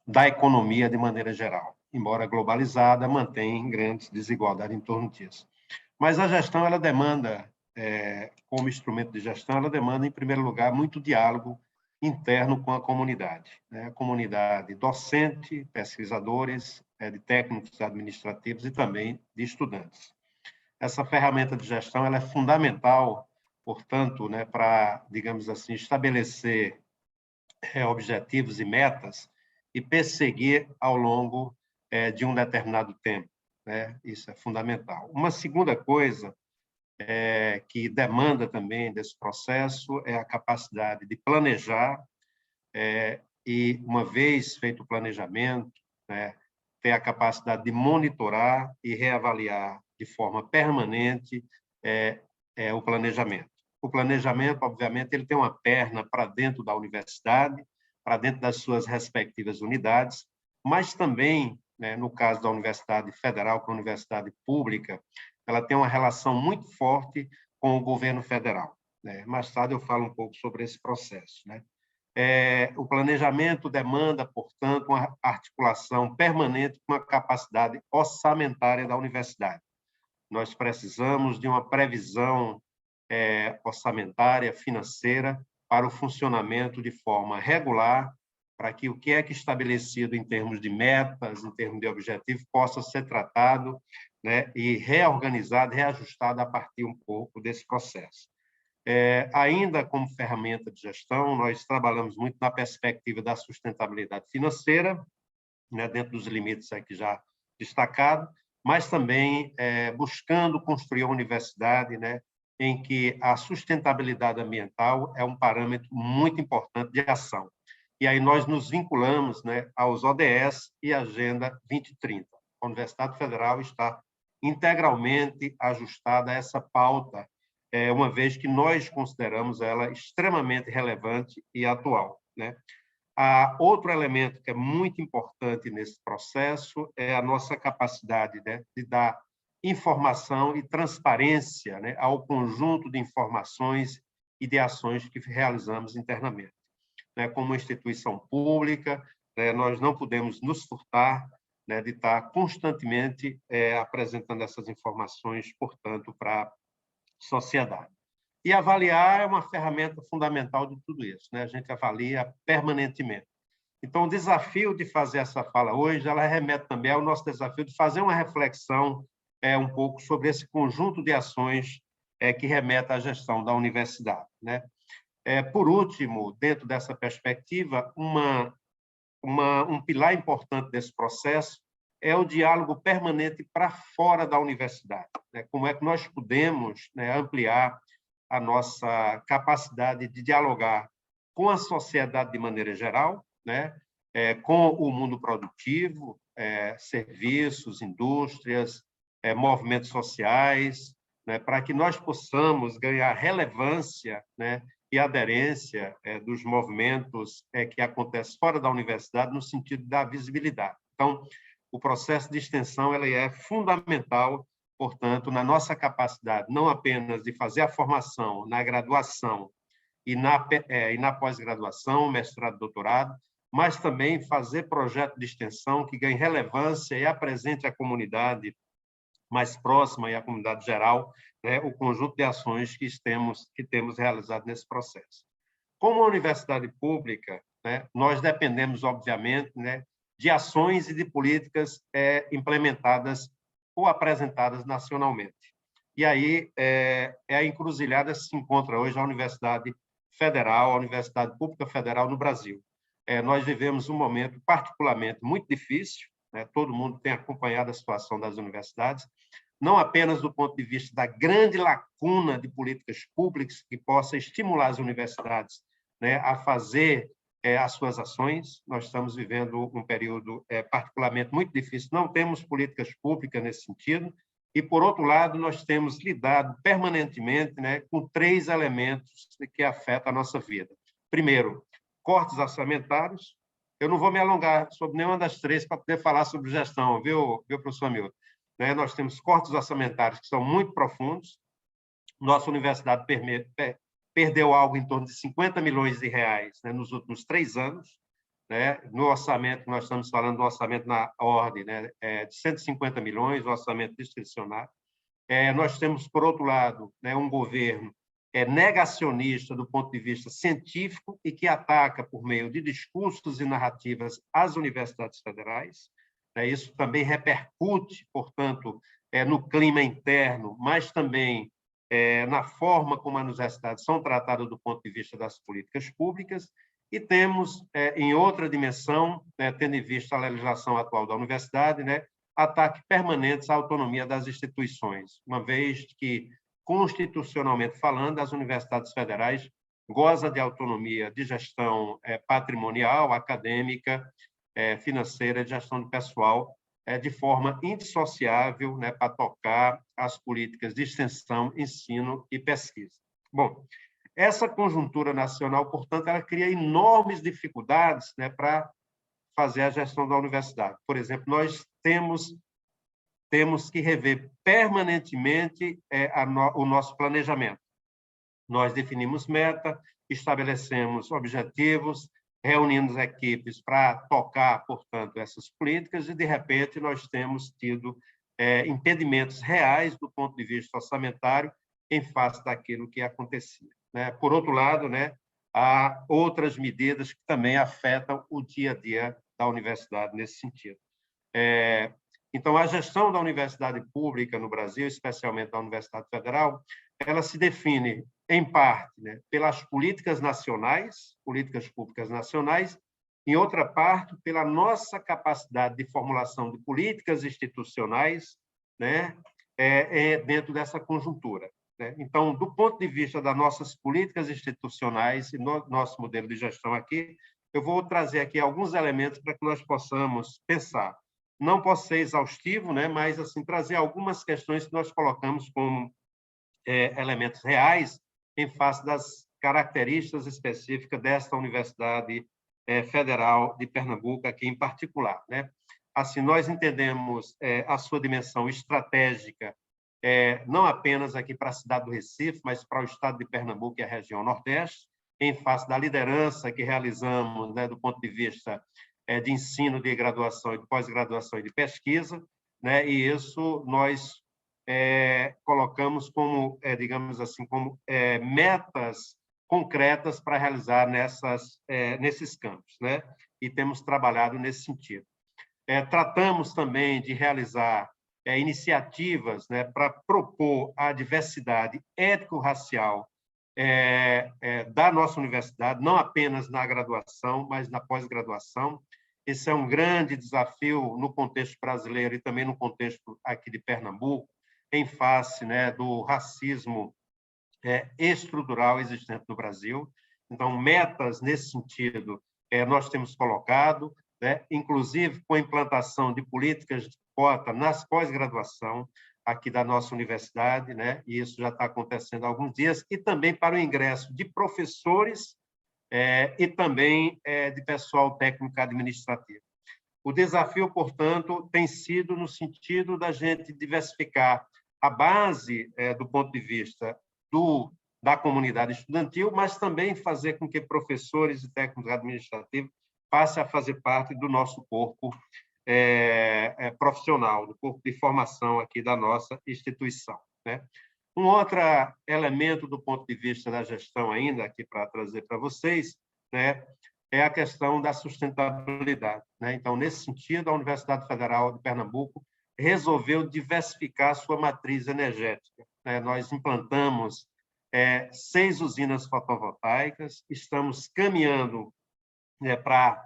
Speaker 3: da economia de maneira geral. Embora globalizada, mantém grandes desigualdades em torno disso. Mas a gestão, ela demanda, como instrumento de gestão, ela demanda, em primeiro lugar, muito diálogo interno com a comunidade, né? A comunidade docente, pesquisadores, de técnicos administrativos e também de estudantes. Essa ferramenta de gestão ela é fundamental, portanto, né, para, digamos assim, estabelecer objetivos e metas e perseguir ao longo de um determinado tempo, né? Isso é fundamental. Uma segunda coisa que demanda também desse processo é a capacidade de planejar e, uma vez feito o planejamento, né, ter a capacidade de monitorar e reavaliar de forma permanente o planejamento. O planejamento, obviamente, ele tem uma perna para dentro da universidade, para dentro das suas respectivas unidades, mas também, né, no caso da Universidade Federal, com a Universidade Pública, ela tem uma relação muito forte com o governo federal, né? Mais tarde eu falo um pouco sobre esse processo, né? O planejamento demanda, portanto, uma articulação permanente com a capacidade orçamentária da universidade. Nós precisamos de uma previsão orçamentária, financeira, para o funcionamento de forma regular, para que o que é estabelecido em termos de metas, em termos de objetivos, possa ser tratado, né, e reorganizado, reajustado a partir um pouco desse processo. Ainda como ferramenta de gestão, nós trabalhamos muito na perspectiva da sustentabilidade financeira, né, dentro dos limites que já destacado, mas também buscando construir uma universidade, né, em que a sustentabilidade ambiental é um parâmetro muito importante de ação. E aí nós nos vinculamos, né, aos ODS e à Agenda 2030. A Universidade Federal está integralmente ajustada a essa pauta, uma vez que nós consideramos ela extremamente relevante e atual, né? Outro elemento que é muito importante nesse processo é a nossa capacidade, né, de dar informação e transparência, né, ao conjunto de informações e de ações que realizamos internamente. Né, como instituição pública, né, nós não podemos nos furtar, né, de estar constantemente apresentando essas informações, portanto, para a sociedade. E avaliar é uma ferramenta fundamental de tudo isso, né? A gente avalia permanentemente. Então, o desafio de fazer essa fala hoje, ela remete também ao nosso desafio de fazer uma reflexão um pouco sobre esse conjunto de ações que remete à gestão da universidade, né? Por último, dentro dessa perspectiva, um pilar importante desse processo é o diálogo permanente para fora da universidade, né? Como é que nós podemos, né, ampliar a nossa capacidade de dialogar com a sociedade de maneira geral, né, com o mundo produtivo, serviços, indústrias, movimentos sociais, né, para que nós possamos ganhar relevância, né, e aderência dos movimentos que acontecem fora da universidade no sentido da visibilidade. Então, o processo de extensão ele é fundamental, portanto, na nossa capacidade, não apenas de fazer a formação na graduação e na pós-graduação, mestrado, doutorado, mas também fazer projeto de extensão que ganhe relevância e apresente à comunidade mais próxima e à comunidade geral, né, o conjunto de ações que temos realizado nesse processo. Como universidade pública, né, nós dependemos, obviamente, né, de ações e de políticas implementadas ou apresentadas nacionalmente. E aí a encruzilhada se encontra hoje a Universidade Federal, a Universidade Pública Federal no Brasil. Nós vivemos um momento particularmente muito difícil, né? Todo mundo tem acompanhado a situação das universidades, não apenas do ponto de vista da grande lacuna de políticas públicas que possa estimular as universidades, né, a fazer as suas ações. Nós estamos vivendo um período particularmente muito difícil, não temos políticas públicas nesse sentido, e, por outro lado, nós temos lidado permanentemente, né, com 3 elementos que afetam a nossa vida. Primeiro, cortes orçamentários. Eu não vou me alongar sobre nenhuma das 3 para poder falar sobre gestão, viu professor Hamilton? Né, nós temos cortes orçamentários que são muito profundos. Nossa universidade perdeu algo em torno de 50 milhões de reais, né, nos últimos 3 anos. Né? No orçamento, nós estamos falando do orçamento na ordem, né, de 150 milhões, o orçamento discricionário. Nós temos, por outro lado, né, um governo negacionista do ponto de vista científico e que ataca, por meio de discursos e narrativas, as universidades federais. Isso também repercute, portanto, no clima interno, mas também na forma como as universidades são tratadas do ponto de vista das políticas públicas. E temos, em outra dimensão, né, tendo em vista a legislação atual da universidade, né, ataques permanentes à autonomia das instituições, uma vez que, constitucionalmente falando, as universidades federais gozam de autonomia de gestão patrimonial, acadêmica, financeira, de gestão de pessoal, de forma indissociável, né, para tocar as políticas de extensão, ensino e pesquisa. Bom, essa conjuntura nacional, portanto, ela cria enormes dificuldades, né, para fazer a gestão da universidade. Por exemplo, nós temos que rever permanentemente o nosso planejamento. Nós definimos meta, estabelecemos objetivos, reunimos equipes para tocar, portanto, essas políticas e, de repente, nós temos tido impedimentos reais do ponto de vista orçamentário em face daquilo que acontecia. Né? Por outro lado, né, há outras medidas que também afetam o dia a dia da universidade nesse sentido. Então, a gestão da universidade pública no Brasil, especialmente da Universidade Federal, ela se define, em parte, né, pelas políticas nacionais, políticas públicas nacionais, em outra parte, pela nossa capacidade de formulação de políticas institucionais, né, dentro dessa conjuntura, né? Então, do ponto de vista das nossas políticas institucionais e nosso modelo de gestão aqui, eu vou trazer aqui alguns elementos para que nós possamos pensar. Não posso ser exaustivo, né, mas assim, trazer algumas questões que nós colocamos como elementos reais em face das características específicas desta Universidade Federal de Pernambuco, aqui em particular, né? Assim, nós entendemos a sua dimensão estratégica, não apenas aqui para a cidade do Recife, mas para o estado de Pernambuco e a região Nordeste, em face da liderança que realizamos, né, do ponto de vista de ensino, de graduação, de pós-graduação e de pesquisa, né? E isso nós colocamos como, digamos assim, como metas concretas para realizar nesses campos, né? E temos trabalhado nesse sentido. Tratamos também de realizar iniciativas, né, para propor a diversidade étnico-racial da nossa universidade, não apenas na graduação, mas na pós-graduação. Esse é um grande desafio no contexto brasileiro e também no contexto aqui de Pernambuco, em face, né, do racismo estrutural existente no Brasil. Então, metas nesse sentido nós temos colocado, né, inclusive com a implantação de políticas de cota nas pós-graduação aqui da nossa universidade, né, e isso já está acontecendo há alguns dias, e também para o ingresso de professores e também de pessoal técnico administrativo. O desafio, portanto, tem sido no sentido da gente diversificar a base do ponto de vista da comunidade estudantil, mas também fazer com que professores e técnicos administrativos passem a fazer parte do nosso corpo profissional, do corpo de formação aqui da nossa instituição, né? Um outro elemento do ponto de vista da gestão ainda, aqui para trazer para vocês, né, é a questão da sustentabilidade, né? Então, nesse sentido, a Universidade Federal de Pernambuco resolveu diversificar sua matriz energética, né? Nós implantamos 6 usinas fotovoltaicas, estamos caminhando para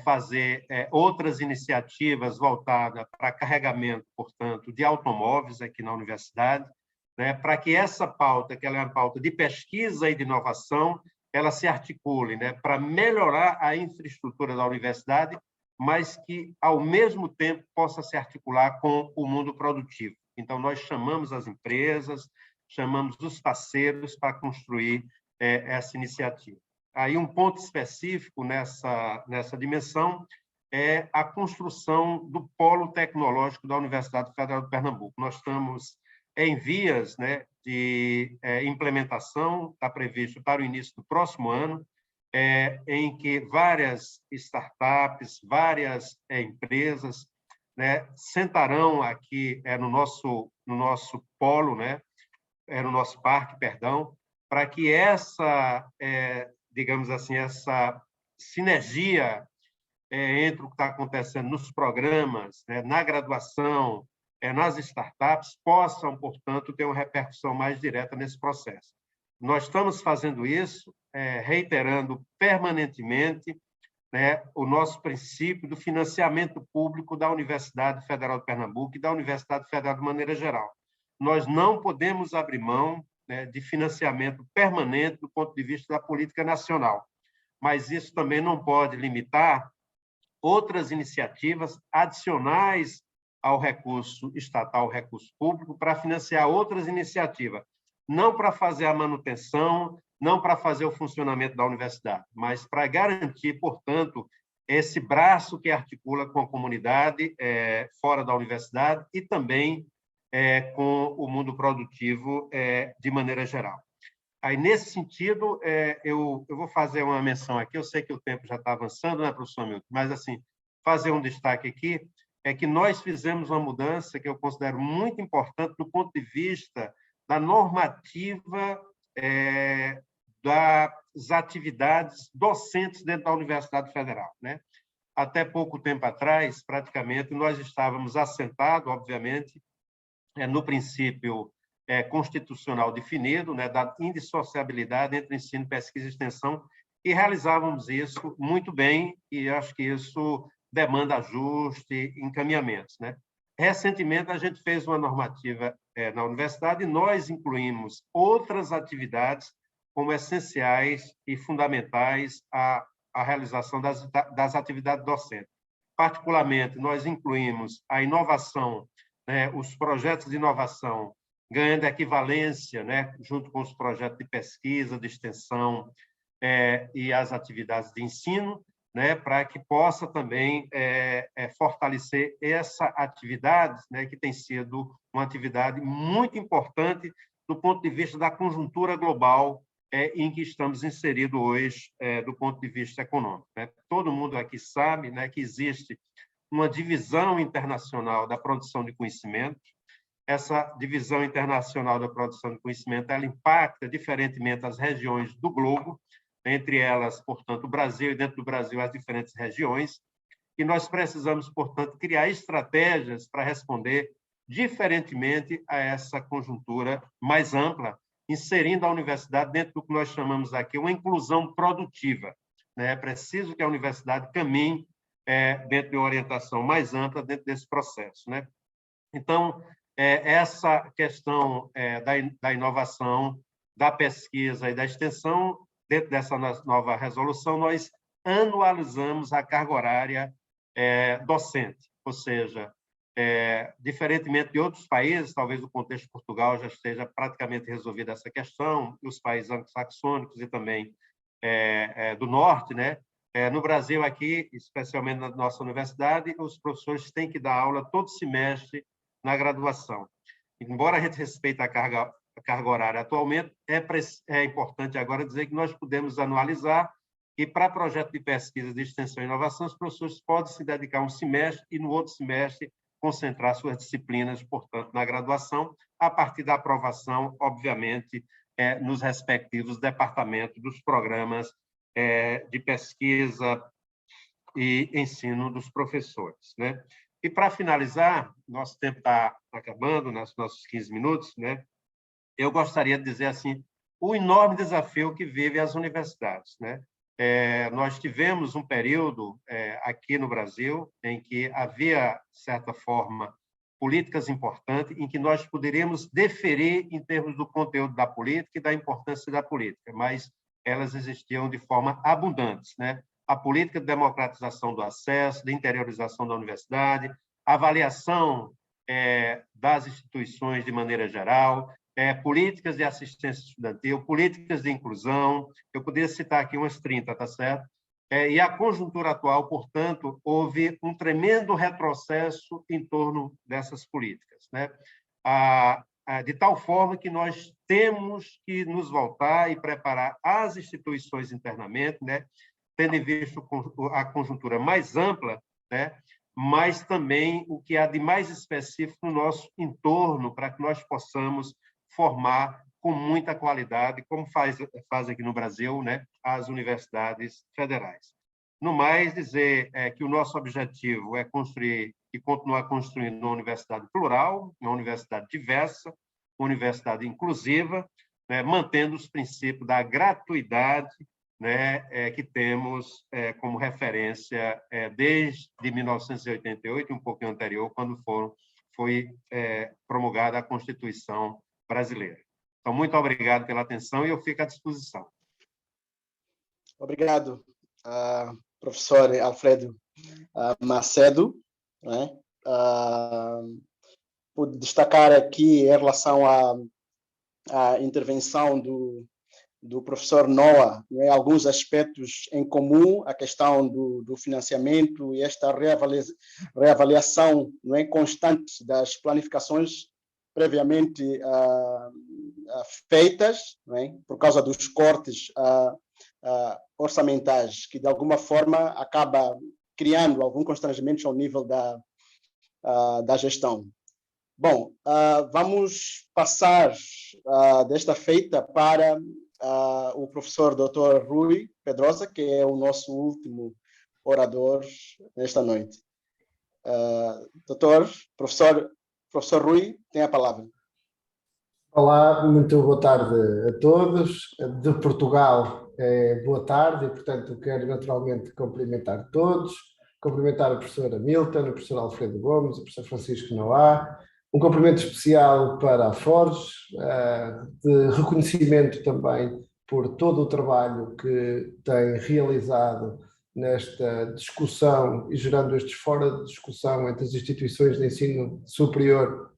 Speaker 3: fazer outras iniciativas voltadas para carregamento, portanto, de automóveis aqui na universidade, né, para que essa pauta, que ela é uma pauta de pesquisa e de inovação, ela se articule, né, para melhorar a infraestrutura da universidade, mas que, ao mesmo tempo, possa se articular com o mundo produtivo. Então, nós chamamos as empresas, chamamos os parceiros para construir essa iniciativa. Aí, um ponto específico nessa dimensão é a construção do polo tecnológico da Universidade Federal de Pernambuco. Nós estamos em vias, né, de implementação, está previsto para o início do próximo ano, em que várias startups, várias empresas, né, sentarão aqui no nosso polo, né, no nosso parque, perdão, para que essa, digamos assim, essa sinergia entre o que está acontecendo nos programas, né, na graduação, nas startups, possam, portanto, ter uma repercussão mais direta nesse processo. Nós estamos fazendo isso, reiterando permanentemente, né, o nosso princípio do financiamento público da Universidade Federal de Pernambuco e da Universidade Federal de maneira geral. Nós não podemos abrir mão, né, de financiamento permanente do ponto de vista da política nacional, mas isso também não pode limitar outras iniciativas adicionais ao recurso estatal, ao recurso público, para financiar outras iniciativas, não para fazer a manutenção, não para fazer o funcionamento da universidade, mas para garantir, portanto, esse braço que articula com a comunidade fora da universidade e também com o mundo produtivo de maneira geral. Aí, nesse sentido, eu vou fazer uma menção aqui, eu sei que o tempo já está avançando, né, professor Milton? Mas, assim, fazer um destaque aqui é que nós fizemos uma mudança que eu considero muito importante do ponto de vista da normativa das atividades docentes dentro da Universidade Federal, né? Até pouco tempo atrás, praticamente, nós estávamos assentados, obviamente, no princípio constitucional definido, né, da indissociabilidade entre ensino, pesquisa e extensão, e realizávamos isso muito bem, e acho que isso demanda ajuste, encaminhamentos, né? Recentemente, a gente fez uma normativa na universidade e nós incluímos outras atividades como essenciais e fundamentais à realização das atividades docentes. Particularmente, nós incluímos a inovação, né, os projetos de inovação ganhando equivalência, né, junto com os projetos de pesquisa, de extensão e as atividades de ensino, né, para que possa também fortalecer essa atividade, né, que tem sido uma atividade muito importante do ponto de vista da conjuntura global em que estamos inseridos hoje, do ponto de vista econômico, né? Todo mundo aqui sabe, né, que existe uma divisão internacional da produção de conhecimento. Essa divisão internacional da produção de conhecimento, ela impacta diferentemente as regiões do globo, entre elas, portanto, o Brasil, e dentro do Brasil, as diferentes regiões, e nós precisamos, portanto, criar estratégias para responder diferentemente a essa conjuntura mais ampla, inserindo a universidade dentro do que nós chamamos aqui uma inclusão produtiva, né? É preciso que a universidade caminhe dentro de uma orientação mais ampla dentro desse processo, né? Então, essa questão da inovação, da pesquisa e da extensão, dentro dessa nova resolução, nós anualizamos a carga horária docente, ou seja, diferentemente de outros países, talvez o contexto de Portugal já esteja praticamente resolvida essa questão, e os países anglo-saxônicos e também do norte, né? No Brasil, aqui, especialmente na nossa universidade, os professores têm que dar aula todo semestre na graduação. Embora a gente respeite a carga horária atualmente, é importante agora dizer que nós podemos anualizar e, para projeto de pesquisa, de extensão e inovação, os professores podem se dedicar um semestre e, no outro semestre, concentrar suas disciplinas, portanto, na graduação, a partir da aprovação, obviamente, nos respectivos departamentos dos programas de pesquisa e ensino dos professores, né? E, para finalizar, nosso tempo está acabando, nos nossos 15 minutos, né? Eu gostaria de dizer assim, o enorme desafio que vivem as universidades, né? Nós tivemos um período aqui no Brasil em que havia, de certa forma, políticas importantes em que nós poderíamos deferir em termos do conteúdo da política e da importância da política, mas elas existiam de forma abundante, né? A política de democratização do acesso, de interiorização da universidade, avaliação das instituições de maneira geral, políticas de assistência estudantil, políticas de inclusão, eu poderia citar aqui umas 30, tá certo? E a conjuntura atual, portanto, houve um tremendo retrocesso em torno dessas políticas, né? De tal forma que nós temos que nos voltar e preparar as instituições internamente, né? Tendo em vista a conjuntura mais ampla, né? Mas também o que há de mais específico no nosso entorno, para que nós possamos formar com muita qualidade, como faz aqui no Brasil, né, as universidades federais. No mais, dizer que o nosso objetivo é construir e continuar construindo uma universidade plural, uma universidade diversa, uma universidade inclusiva, né, mantendo os princípios da gratuidade, né, que temos como referência desde 1988, um pouquinho anterior, quando foi promulgada a Constituição brasileira. Então, muito obrigado pela atenção e eu fico à disposição.
Speaker 1: Obrigado, professor Alfredo Macedo, né? Por destacar aqui em relação à intervenção do professor Noah, né, alguns aspectos em comum, a questão do financiamento e esta reavaliação, não é, constante das planificações previamente feitas, não é, por causa dos cortes orçamentais, que de alguma forma acaba criando algum constrangimento ao nível da gestão. Bom, vamos passar desta feita para o professor Dr. Rui Pedrosa, que é o nosso último orador nesta noite. Professor Rui, tem a palavra.
Speaker 4: Olá, muito boa tarde a todos. De Portugal boa tarde, e portanto quero naturalmente cumprimentar todos, cumprimentar a professora Milton, o professor Alfredo Gomes, o professor Francisco Noá, um cumprimento especial para a Forges, de reconhecimento também por todo o trabalho que tem realizado nesta discussão e gerando estes fóruns de discussão entre as instituições de ensino superior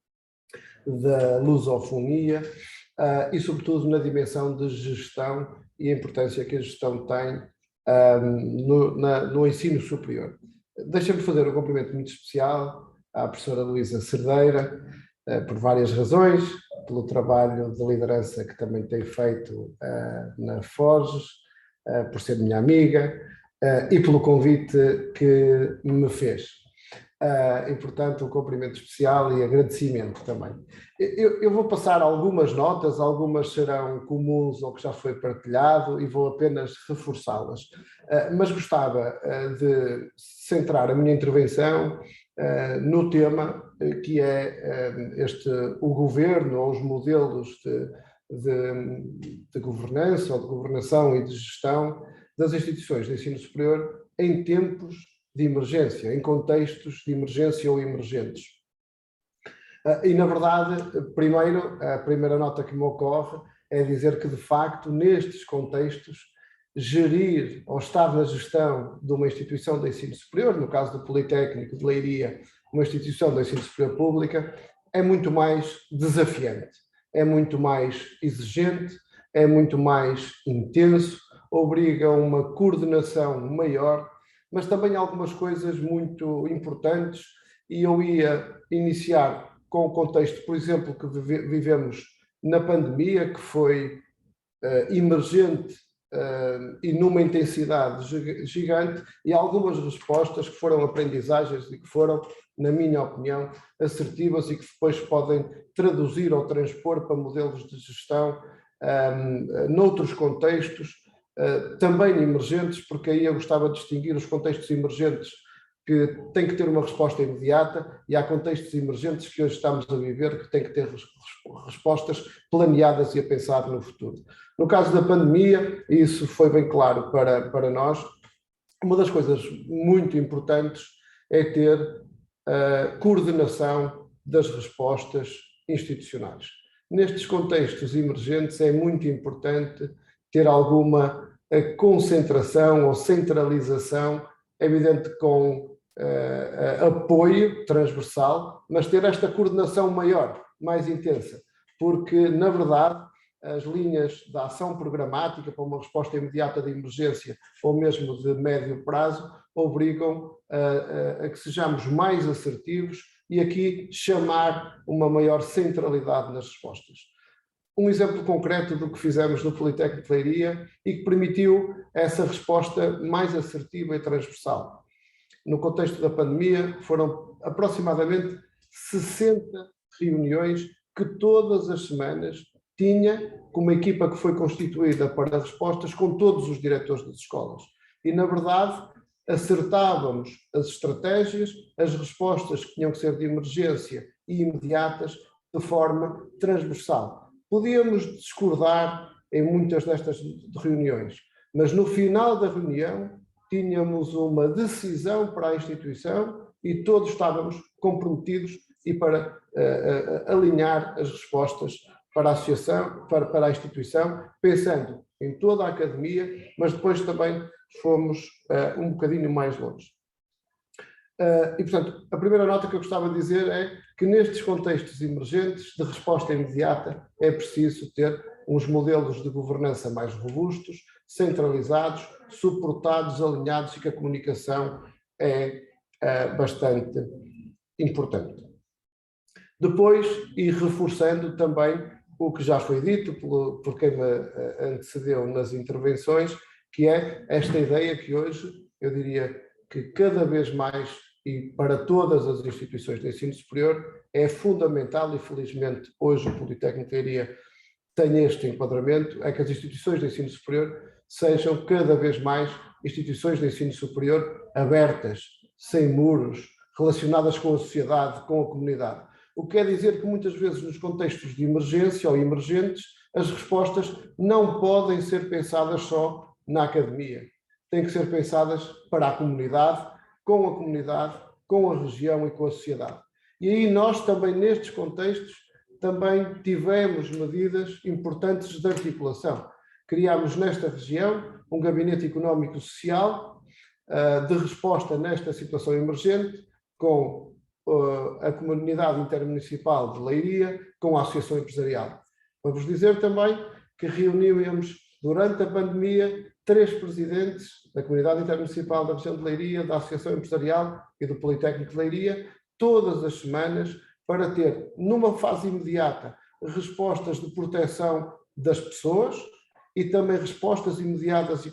Speaker 4: da lusofonia e, sobretudo, na dimensão de gestão e a importância que a gestão tem no ensino superior. Deixem-me fazer um cumprimento muito especial à professora Luísa Cerdeira, por várias razões, pelo trabalho de liderança que também tem feito na Forges, por ser minha amiga, e pelo convite que me fez. E, portanto, um cumprimento especial e agradecimento também. Eu vou passar algumas notas, algumas serão comuns ao que já foi partilhado e vou apenas reforçá-las. Mas gostava de centrar a minha intervenção no tema que é o governo ou os modelos de governança ou de governação e de gestão das instituições de ensino superior em tempos de emergência, em contextos de emergência ou emergentes. E, na verdade, a primeira nota que me ocorre é dizer que, de facto, nestes contextos, gerir ou estar na gestão de uma instituição de ensino superior, no caso do Politécnico de Leiria, uma instituição de ensino superior pública, é muito mais desafiante, é muito mais exigente, é muito mais intenso, obriga a uma coordenação maior, mas também algumas coisas muito importantes, e eu ia iniciar com o contexto, por exemplo, que vivemos na pandemia, que foi emergente e numa intensidade gigante, e algumas respostas que foram aprendizagens e que foram, na minha opinião, assertivas e que depois podem traduzir ou transpor para modelos de gestão noutros contextos, também emergentes, porque aí eu gostava de distinguir os contextos emergentes que têm que ter uma resposta imediata e há contextos emergentes que hoje estamos a viver que têm que ter respostas planeadas e a pensar no futuro. No caso da pandemia, isso foi bem claro para nós, uma das coisas muito importantes é ter a coordenação das respostas institucionais. Nestes contextos emergentes é muito importante ter alguma concentração ou centralização, é evidente com apoio transversal, mas ter esta coordenação maior, mais intensa, porque, na verdade, as linhas da ação programática para uma resposta imediata de emergência ou mesmo de médio prazo obrigam a que sejamos mais assertivos e aqui chamar uma maior centralidade nas respostas. Um exemplo concreto do que fizemos no Politécnico de Leiria e que permitiu essa resposta mais assertiva e transversal. No contexto da pandemia, foram aproximadamente 60 reuniões que todas as semanas tinha com uma equipa que foi constituída para respostas com todos os diretores das escolas. E, na verdade, acertávamos as estratégias, as respostas que tinham que ser de emergência e imediatas de forma transversal. Podíamos discordar em muitas destas reuniões, mas no final da reunião tínhamos uma decisão para a instituição e todos estávamos comprometidos e para alinhar as respostas para a associação, para a instituição, pensando em toda a academia, mas depois também fomos um bocadinho mais longe. E, portanto, a primeira nota que eu gostava de dizer é que nestes contextos emergentes de resposta imediata é preciso ter uns modelos de governança mais robustos, centralizados, suportados, alinhados e que a comunicação é bastante importante. Depois, e reforçando também o que já foi dito por quem me antecedeu nas intervenções, que é esta ideia que hoje, eu diria que cada vez mais e para todas as instituições de ensino superior é fundamental, e felizmente hoje o Politécnico de Leiria tem este enquadramento, é que as instituições de ensino superior sejam cada vez mais instituições de ensino superior abertas, sem muros, relacionadas com a sociedade, com a comunidade. O que quer dizer que muitas vezes nos contextos de emergência ou emergentes, as respostas não podem ser pensadas só na academia. Têm que ser pensadas para a comunidade, com a região e com a sociedade. E aí nós também, nestes contextos, também tivemos medidas importantes de articulação. Criámos nesta região um gabinete económico-social de resposta nesta situação emergente, com a comunidade intermunicipal de Leiria, com a associação empresarial. Vamos dizer também que reunimos durante a pandemia 3 presidentes da comunidade intermunicipal da região de Leiria, da associação empresarial e do Politécnico de Leiria, todas as semanas, para ter, numa fase imediata, respostas de proteção das pessoas e também respostas imediatas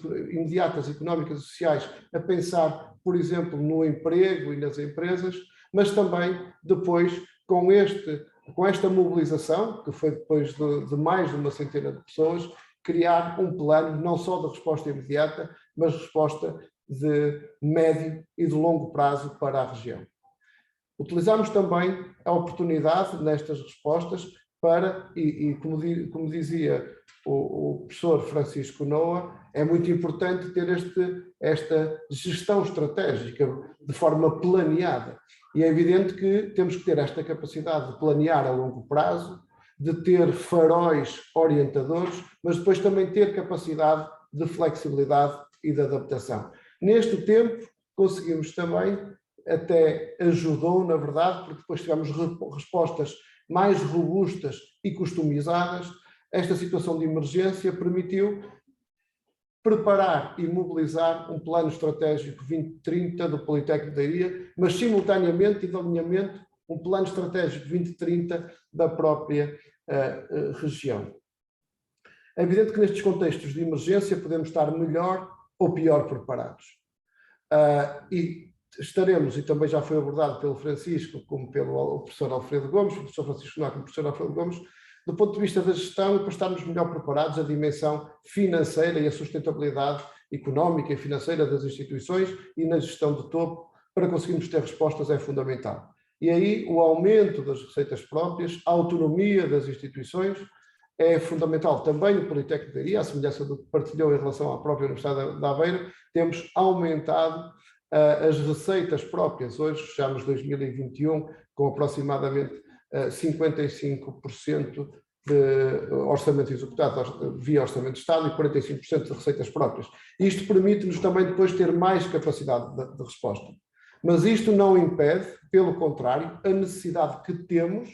Speaker 4: económicas e sociais, a pensar, por exemplo, no emprego e nas empresas, mas também depois com esta mobilização, que foi depois de mais de uma centena de pessoas, criar um plano não só de resposta imediata, mas resposta de médio e de longo prazo para a região. Utilizamos também a oportunidade nestas respostas para, como dizia o professor Francisco Noa, é muito importante ter esta gestão estratégica de forma planeada. E é evidente que temos que ter esta capacidade de planear a longo prazo, de ter faróis orientadores, mas depois também ter capacidade de flexibilidade e de adaptação. Neste tempo, conseguimos também, até ajudou, na verdade, porque depois tivemos respostas mais robustas e customizadas. Esta situação de emergência permitiu preparar e mobilizar um plano estratégico 2030 do Politécnico de Leiria, mas simultaneamente e de alinhamento um plano estratégico 2030 da própria região. É evidente que nestes contextos de emergência podemos estar melhor ou pior preparados. E estaremos, e também já foi abordado pelo Francisco, como pelo professor Alfredo Gomes, o professor Francisco Noa, como o professor Alfredo Gomes, do ponto de vista da gestão e para estarmos melhor preparados, a dimensão financeira e a sustentabilidade económica e financeira das instituições e na gestão de topo, para conseguirmos ter respostas, é fundamental. E aí o aumento das receitas próprias, a autonomia das instituições, é fundamental. Também o Politécnico de Leiria, à semelhança do que partilhou em relação à própria Universidade de Aveiro, temos aumentado as receitas próprias. Hoje fechamos 2021 com aproximadamente 55% de orçamento executado via Orçamento de Estado e 45% de receitas próprias. Isto permite-nos também depois ter mais capacidade de resposta. Mas isto não impede, pelo contrário, a necessidade que temos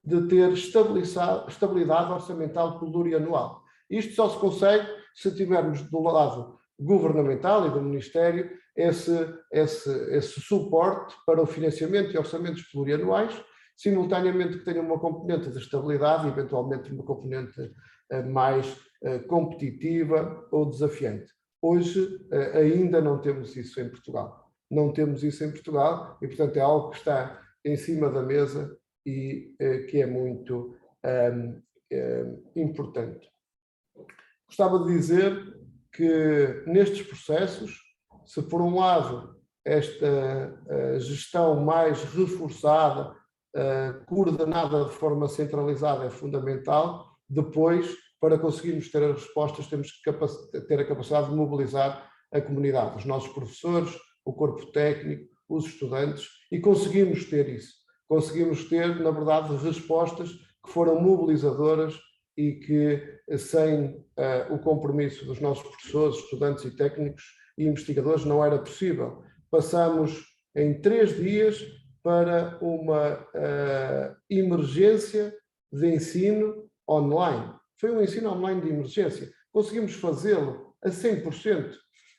Speaker 4: de ter estabilidade orçamental plurianual. Isto só se consegue se tivermos do lado governamental e do Ministério esse suporte para o financiamento e orçamentos plurianuais, simultaneamente que tenham uma componente de estabilidade e eventualmente uma componente mais competitiva ou desafiante. Hoje ainda não temos isso em Portugal. Não temos isso em Portugal e, portanto, é algo que está em cima da mesa e que é muito importante. Gostava de dizer que nestes processos, se por um lado esta gestão mais reforçada, coordenada de forma centralizada é fundamental, depois, para conseguirmos ter as respostas, temos que ter a capacidade de mobilizar a comunidade, os nossos professores, o corpo técnico, os estudantes, e conseguimos ter isso. Conseguimos ter, na verdade, respostas que foram mobilizadoras e que, sem o compromisso dos nossos professores, estudantes e técnicos e investigadores, não era possível. Passamos em 3 dias para uma emergência de ensino online. Foi um ensino online de emergência. Conseguimos fazê-lo a 100%,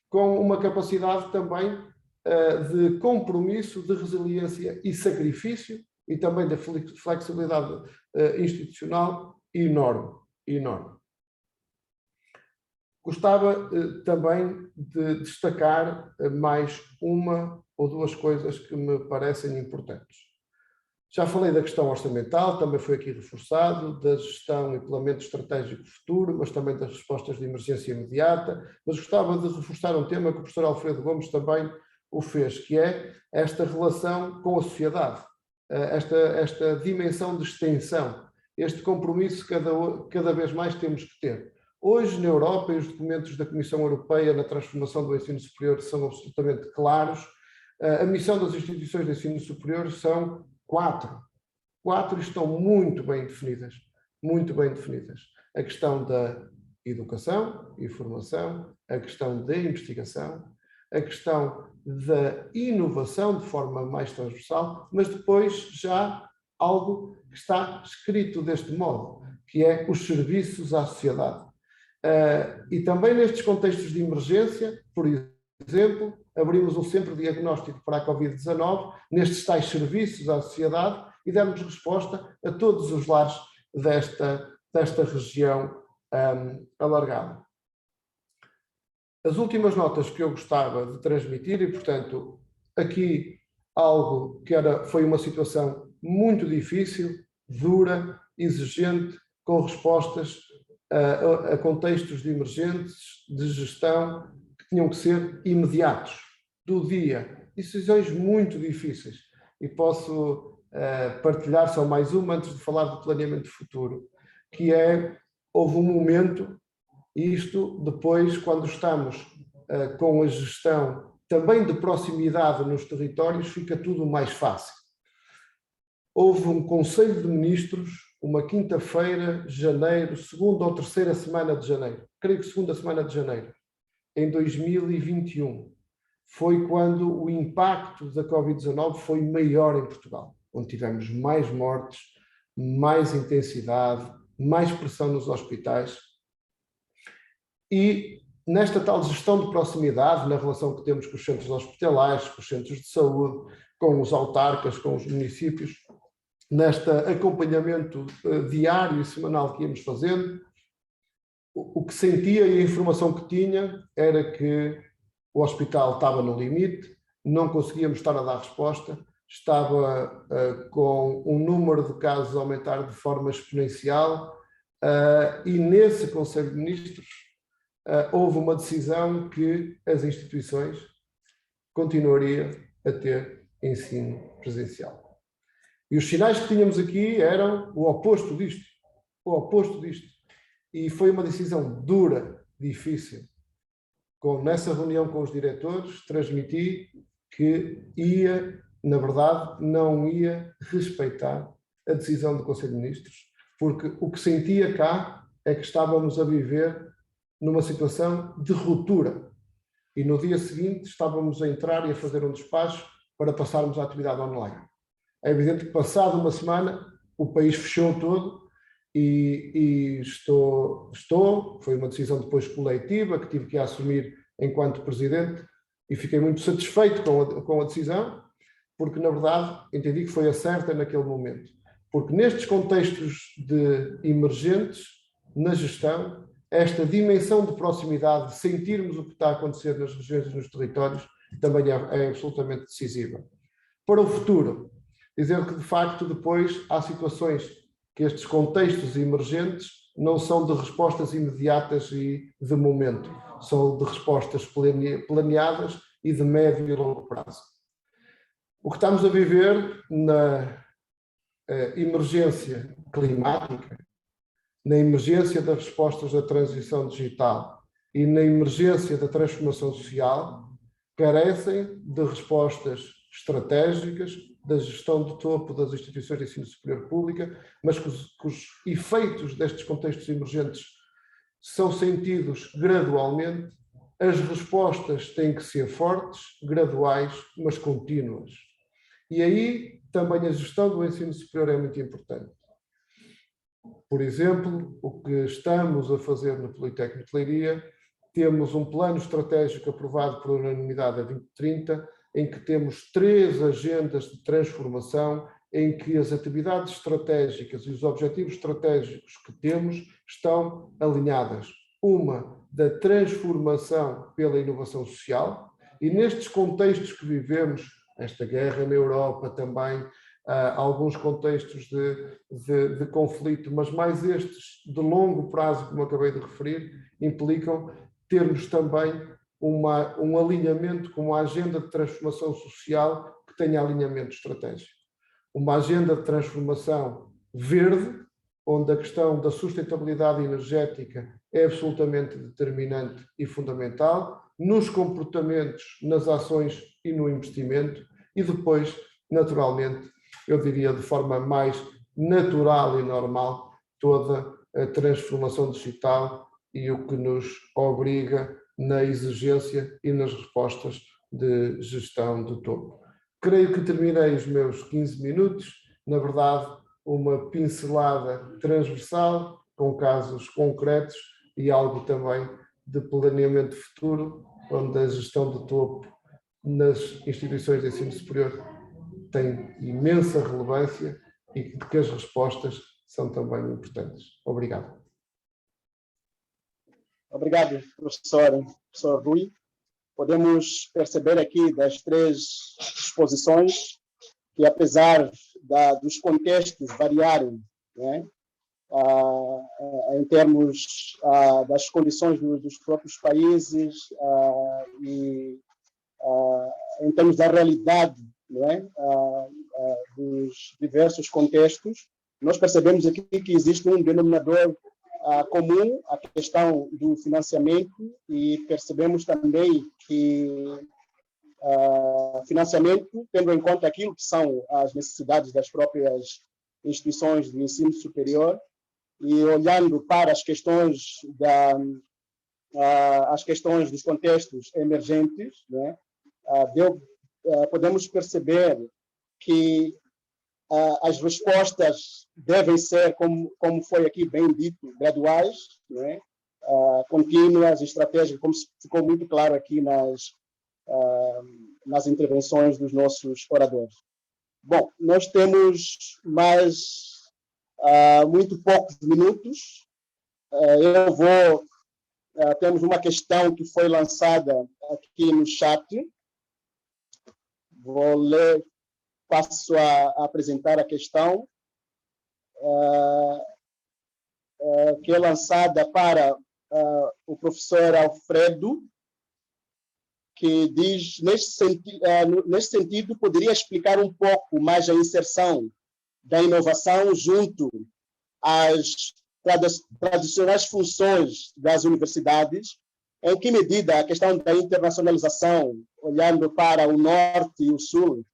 Speaker 4: com uma capacidade também de compromisso, de resiliência e sacrifício, e também da flexibilidade institucional enorme. Gostava também de destacar mais uma ou 2 coisas que me parecem importantes. Já falei da questão orçamental, também foi aqui reforçado, da gestão e planeamento estratégico futuro, mas também das respostas de emergência imediata, mas gostava de reforçar um tema que o professor Alfredo Gomes também o fez, que é esta relação com a sociedade, esta dimensão de extensão, este compromisso que cada vez mais temos que ter. Hoje, na Europa, e os documentos da Comissão Europeia na transformação do ensino superior são absolutamente claros. A missão das instituições de ensino superior são 4. 4 estão muito bem definidas. Muito bem definidas. A questão da educação e formação, a questão da investigação, a questão da inovação de forma mais transversal, mas depois já algo que está escrito deste modo, que é os serviços à sociedade. E também nestes contextos de emergência, por exemplo, abrimos um centro de diagnóstico para a Covid-19, nestes tais serviços à sociedade, e demos resposta a todos os lares desta região alargada. As últimas notas que eu gostava de transmitir, e portanto, aqui algo que foi uma situação muito difícil, dura, exigente, com respostas a contextos de emergentes, de gestão, que tinham que ser imediatos, do dia. Decisões muito difíceis. E posso partilhar só mais uma antes de falar do planeamento futuro, que houve um momento, isto depois, quando estamos com a gestão também de proximidade nos territórios, fica tudo mais fácil. Houve um Conselho de Ministros, uma quinta-feira, janeiro, segunda ou terceira semana de janeiro, creio que segunda semana de janeiro, em 2021. Foi quando o impacto da Covid-19 foi maior em Portugal, onde tivemos mais mortes, mais intensidade, mais pressão nos hospitais. E nesta tal gestão de proximidade, na relação que temos com os centros hospitalares, com os centros de saúde, com os autarcas, com os municípios, neste acompanhamento diário e semanal que íamos fazendo, o que sentia e a informação que tinha era que o hospital estava no limite, não conseguíamos estar a dar resposta, estava com um número de casos a aumentar de forma exponencial, e nesse Conselho de Ministros houve uma decisão que as instituições continuariam a ter ensino presencial. E os sinais que tínhamos aqui eram o oposto disto. O oposto disto. E foi uma decisão dura, difícil. Nessa reunião com os diretores, transmiti que na verdade, não ia respeitar a decisão do Conselho de Ministros, porque o que sentia cá é que estávamos a viver numa situação de ruptura. E no dia seguinte estávamos a entrar e a fazer um despacho para passarmos à atividade online. É evidente que, passado uma semana, o país fechou todo e foi uma decisão depois coletiva que tive que assumir enquanto presidente e fiquei muito satisfeito com a decisão, porque, na verdade, entendi que foi a certa naquele momento. Porque nestes contextos de emergentes, na gestão, esta dimensão de proximidade, de sentirmos o que está a acontecer nas regiões e nos territórios, também é absolutamente decisiva. Para o futuro, dizer que, de facto, depois há situações que estes contextos emergentes não são de respostas imediatas e de momento, são de respostas planeadas e de médio e longo prazo. O que estamos a viver na emergência climática, na emergência das respostas da transição digital e na emergência da transformação social, carecem de respostas estratégicas da gestão de topo das instituições de ensino superior pública, mas cujos efeitos destes contextos emergentes são sentidos gradualmente. As respostas têm que ser fortes, graduais, mas contínuas. E aí também a gestão do ensino superior é muito importante. Por exemplo, o que estamos a fazer no Politécnico de Leiria, temos um plano estratégico aprovado por unanimidade a 2030, em que temos 3 agendas de transformação, em que as atividades estratégicas e os objetivos estratégicos que temos estão alinhadas. Uma da transformação pela inovação social, e nestes contextos que vivemos, esta guerra na Europa também, alguns contextos de conflito, mas mais estes de longo prazo, como acabei de referir, implicam termos também um alinhamento com uma agenda de transformação social que tenha alinhamento estratégico. Uma agenda de transformação verde, onde a questão da sustentabilidade energética é absolutamente determinante e fundamental nos comportamentos, nas ações e no investimento, e depois, naturalmente, eu diria de forma mais natural e normal, toda a transformação digital e o que nos obriga na exigência e nas respostas de gestão de topo. Creio que terminei os meus 15 minutos, na verdade, uma pincelada transversal, com casos concretos e algo também de planeamento futuro, onde a gestão de topo nas instituições de ensino superior tem imensa relevância e que as respostas são também importantes. Obrigado.
Speaker 1: Obrigado, professor Rui. Podemos perceber aqui das três exposições que, apesar dos contextos variarem, né, em termos das condições dos próprios países e em termos da realidade, né, dos diversos contextos, nós percebemos aqui que existe um denominador comum, a questão do financiamento, e percebemos também que financiamento, tendo em conta aquilo que são as necessidades das próprias instituições de ensino superior, e olhando para as questões as questões dos contextos emergentes, né, podemos perceber que as respostas devem ser, como foi aqui bem dito, graduais, né, contínuas, estratégicas, como ficou muito claro aqui nas intervenções dos nossos oradores. Bom, nós temos mais muito poucos minutos. Temos uma questão que foi lançada aqui no chat. Vou ler, passo a apresentar a questão, que é lançada para o professor Alfredo, que diz, nesse sentido, poderia explicar um pouco mais a inserção da inovação junto às tradicionais funções das universidades, em que medida a questão da internacionalização, olhando para o norte e o sul,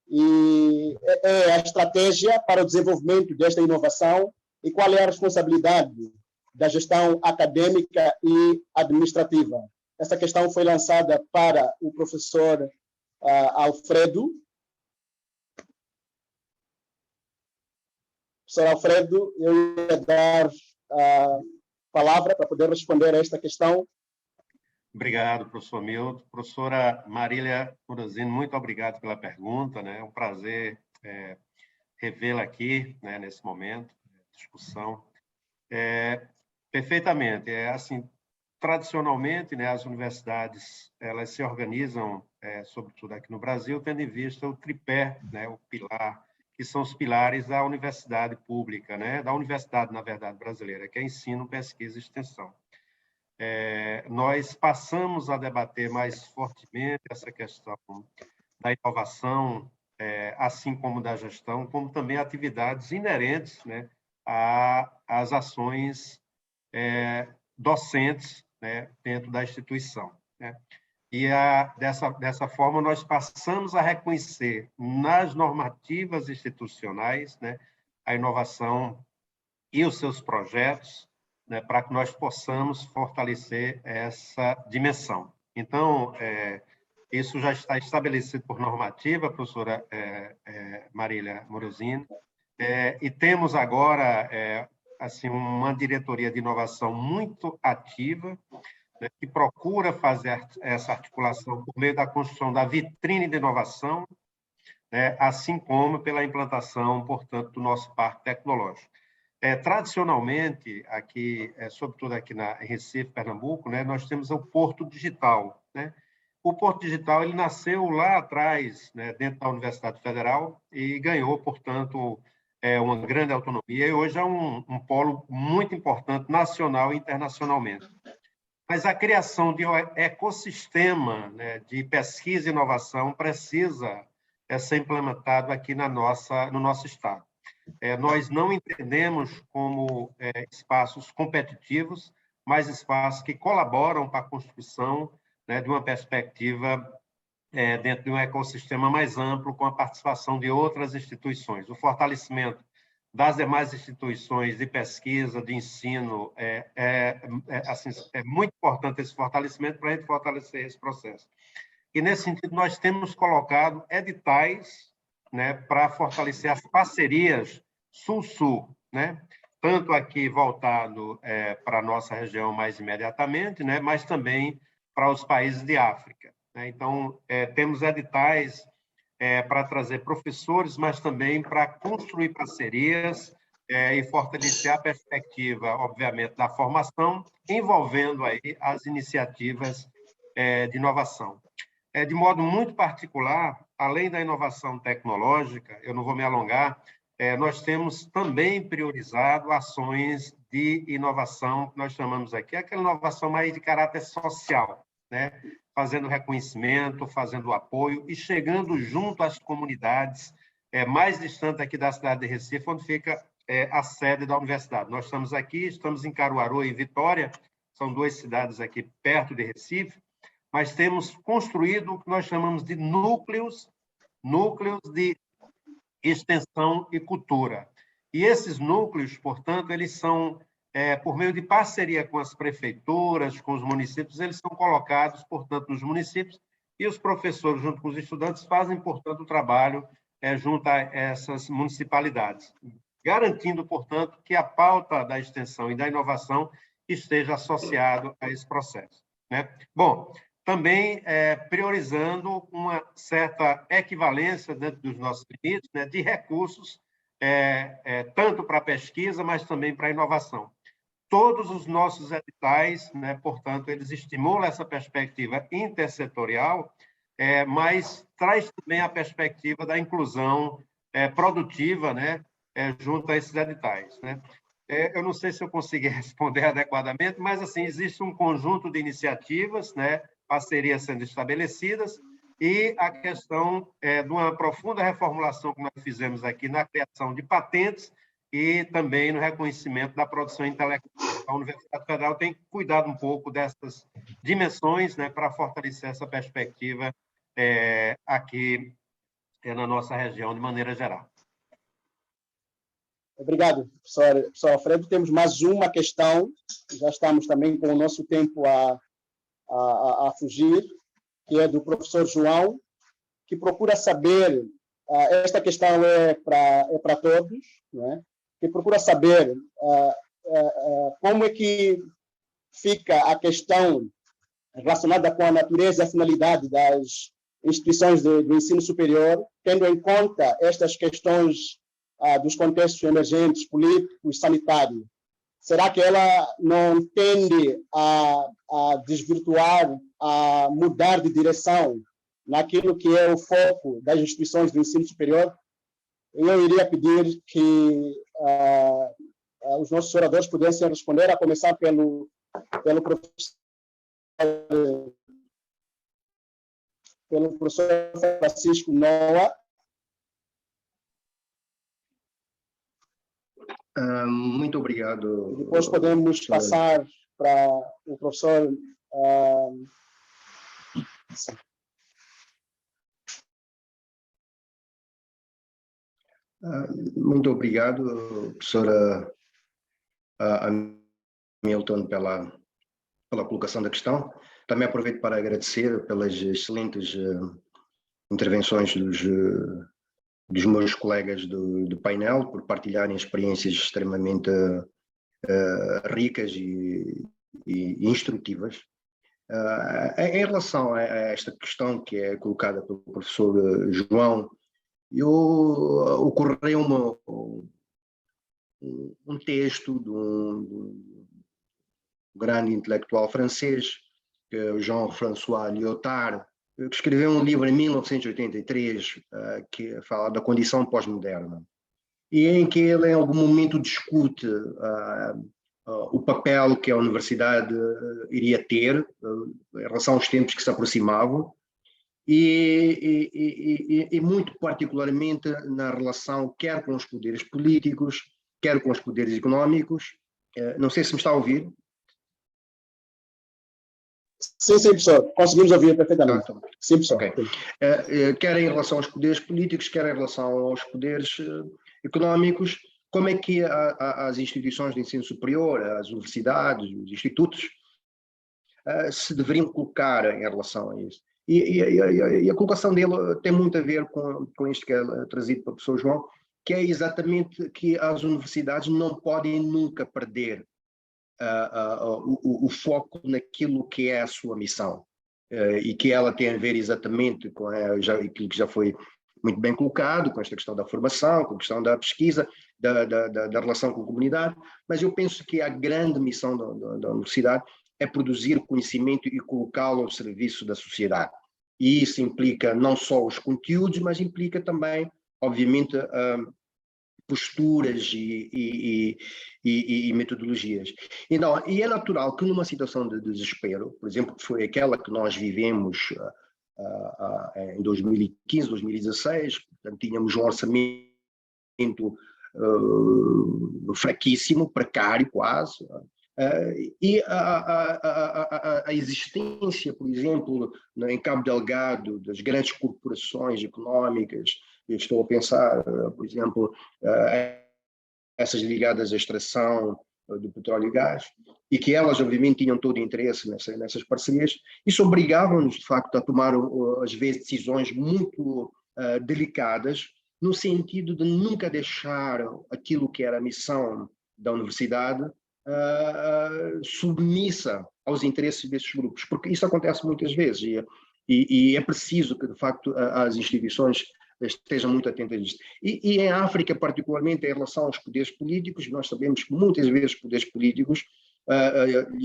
Speaker 1: e é a estratégia para o desenvolvimento desta inovação, e qual é a responsabilidade da gestão acadêmica e administrativa. Essa questão foi lançada para o professor Alfredo. Professor Alfredo, eu ia dar a palavra para poder responder a esta questão.
Speaker 3: Obrigado, professor Milton. Professora Marília Morosini, muito obrigado pela pergunta, né? É um prazer revê-la aqui, né, nesse momento de discussão. Perfeitamente. Assim, tradicionalmente, né, as universidades elas se organizam, sobretudo aqui no Brasil, tendo em vista o tripé, né, o pilar, que são os pilares da universidade pública, né, da universidade, na verdade, brasileira, que é ensino, pesquisa e extensão. Nós passamos a debater mais fortemente essa questão da inovação, assim como da gestão, como também atividades inerentes, né, às ações docentes, né, dentro da instituição, né? E dessa forma nós passamos a reconhecer nas normativas institucionais, né, a inovação e os seus projetos, né, para que nós possamos fortalecer essa dimensão. Então, isso já está estabelecido por normativa, professora Marília Morosini, e temos agora assim, uma diretoria de inovação muito ativa, né, que procura fazer essa articulação por meio da construção da vitrine de inovação, né, assim como pela implantação, portanto, do nosso parque tecnológico. Tradicionalmente, aqui, sobretudo aqui em Recife, Pernambuco, né, nós temos o Porto Digital, né? O Porto Digital ele nasceu lá atrás, né, dentro da Universidade Federal, e ganhou, portanto, uma grande autonomia, e hoje é um polo muito importante, nacional e internacionalmente. Mas a criação de um ecossistema, né, de pesquisa e inovação precisa ser implementado aqui no nosso estado. Nós não entendemos como espaços competitivos mais espaços que colaboram para a construção, né, de uma perspectiva dentro de um ecossistema mais amplo, com a participação de outras instituições. O fortalecimento das demais instituições de pesquisa, de ensino, assim, é muito importante esse fortalecimento para a gente fortalecer esse processo. E, nesse sentido, nós temos colocado editais, né, para fortalecer as parcerias Sul-Sul, né? Tanto aqui voltado para a nossa região mais imediatamente, né, mas também para os países de África, né? Então, temos editais para trazer professores, mas também para construir parcerias e fortalecer a perspectiva, obviamente, da formação, envolvendo aí as iniciativas de inovação. De modo muito particular, além da inovação tecnológica, eu não vou me alongar, nós temos também priorizado ações de inovação, que nós chamamos aqui, aquela inovação mais de caráter social, né? Fazendo reconhecimento, fazendo apoio e chegando junto às comunidades mais distantes aqui da cidade de Recife, onde fica a sede da universidade. Nós estamos aqui, estamos em Caruaru e Vitória, são duas cidades aqui perto de Recife, mas temos construído o que nós chamamos de núcleos de extensão e cultura. E esses núcleos, portanto, eles são, por meio de parceria com as prefeituras, com os municípios, eles são colocados, portanto, nos municípios, e os professores, junto com os estudantes, fazem, portanto, o trabalho junto a essas municipalidades, garantindo, portanto, que a pauta da extensão e da inovação esteja associado a esse processo, né? Bom, também priorizando uma certa equivalência dentro dos nossos limites, né, de recursos, tanto para a pesquisa, mas também para a inovação. Todos os nossos editais, né, portanto, eles estimulam essa perspectiva intersetorial, mas traz também a perspectiva da inclusão produtiva, né, junto a esses editais, né? Eu não sei se eu consegui responder adequadamente, mas, assim, existe um conjunto de iniciativas, né, parcerias sendo estabelecidas, e a questão de uma profunda reformulação que nós fizemos aqui na criação de patentes e também no reconhecimento da produção intelectual. A Universidade Federal tem cuidado um pouco dessas dimensões, né, para fortalecer essa perspectiva aqui na nossa região, de maneira geral.
Speaker 1: Obrigado, professor Alfredo. Temos mais uma questão, já estamos também com o nosso tempo a fugir, que é do professor João, que procura saber, esta questão é para todos, né? Que procura saber como é que fica a questão relacionada com a natureza e a finalidade das instituições do ensino superior, tendo em conta estas questões dos contextos emergentes, políticos, sanitários. Será que ela não tende a desvirtuar, a mudar de direção naquilo que é o foco das instituições do ensino superior? Eu iria pedir que os nossos oradores pudessem responder, a começar pelo professor Francisco Noah.
Speaker 2: Muito obrigado.
Speaker 1: Depois podemos passar para o professor.
Speaker 2: Muito obrigado, professora Hamilton, pela colocação da questão. Também aproveito para agradecer pelas excelentes intervenções dos meus colegas do painel, por partilharem experiências extremamente ricas e instrutivas. Em relação a esta questão que é colocada pelo professor João, ocorreu um texto de um grande intelectual francês, que é o Jean-François Lyotard, que escreveu um livro em 1983 que fala da condição pós-moderna, e em que ele em algum momento discute o papel que a universidade iria ter em relação aos tempos que se aproximavam, e muito particularmente na relação quer com os poderes políticos, quer com os poderes económicos. Não sei se me está a ouvir.
Speaker 1: Sim, professor. Conseguimos ouvir perfeitamente. Sim, professor.
Speaker 2: Okay. Quer em relação aos poderes políticos, quer em relação aos poderes económicos, como é que as instituições de ensino superior, as universidades, os institutos, se deveriam colocar em relação a isso? E a colocação dele tem muito a ver com isto que é trazido pelo professor João, que é exatamente que as universidades não podem nunca perder o foco naquilo que é a sua missão, e que ela tem a ver exatamente com aquilo que já foi muito bem colocado, com esta questão da formação, com a questão da pesquisa, da relação com a comunidade, mas eu penso que a grande missão da universidade é produzir conhecimento e colocá-lo ao serviço da sociedade. E isso implica não só os conteúdos, mas implica também, obviamente, posturas e metodologias. Então, e é natural que numa situação de desespero, por exemplo, que foi aquela que nós vivemos em 2015, 2016, portanto, tínhamos um orçamento fraquíssimo, precário quase, e a existência, por exemplo, em Cabo Delgado, das grandes corporações económicas, eu estou a pensar, por exemplo, essas ligadas à extração do petróleo e gás, e que elas, obviamente, tinham todo o interesse nessas parcerias, isso obrigava-nos, de facto, a tomar, às vezes, decisões muito delicadas, no sentido de nunca deixar aquilo que era a missão da universidade submissa aos interesses desses grupos, porque isso acontece muitas vezes, e é preciso que, de facto, as instituições estejam muito atentas a isto. E em África, particularmente, em relação aos poderes políticos, nós sabemos que muitas vezes os poderes políticos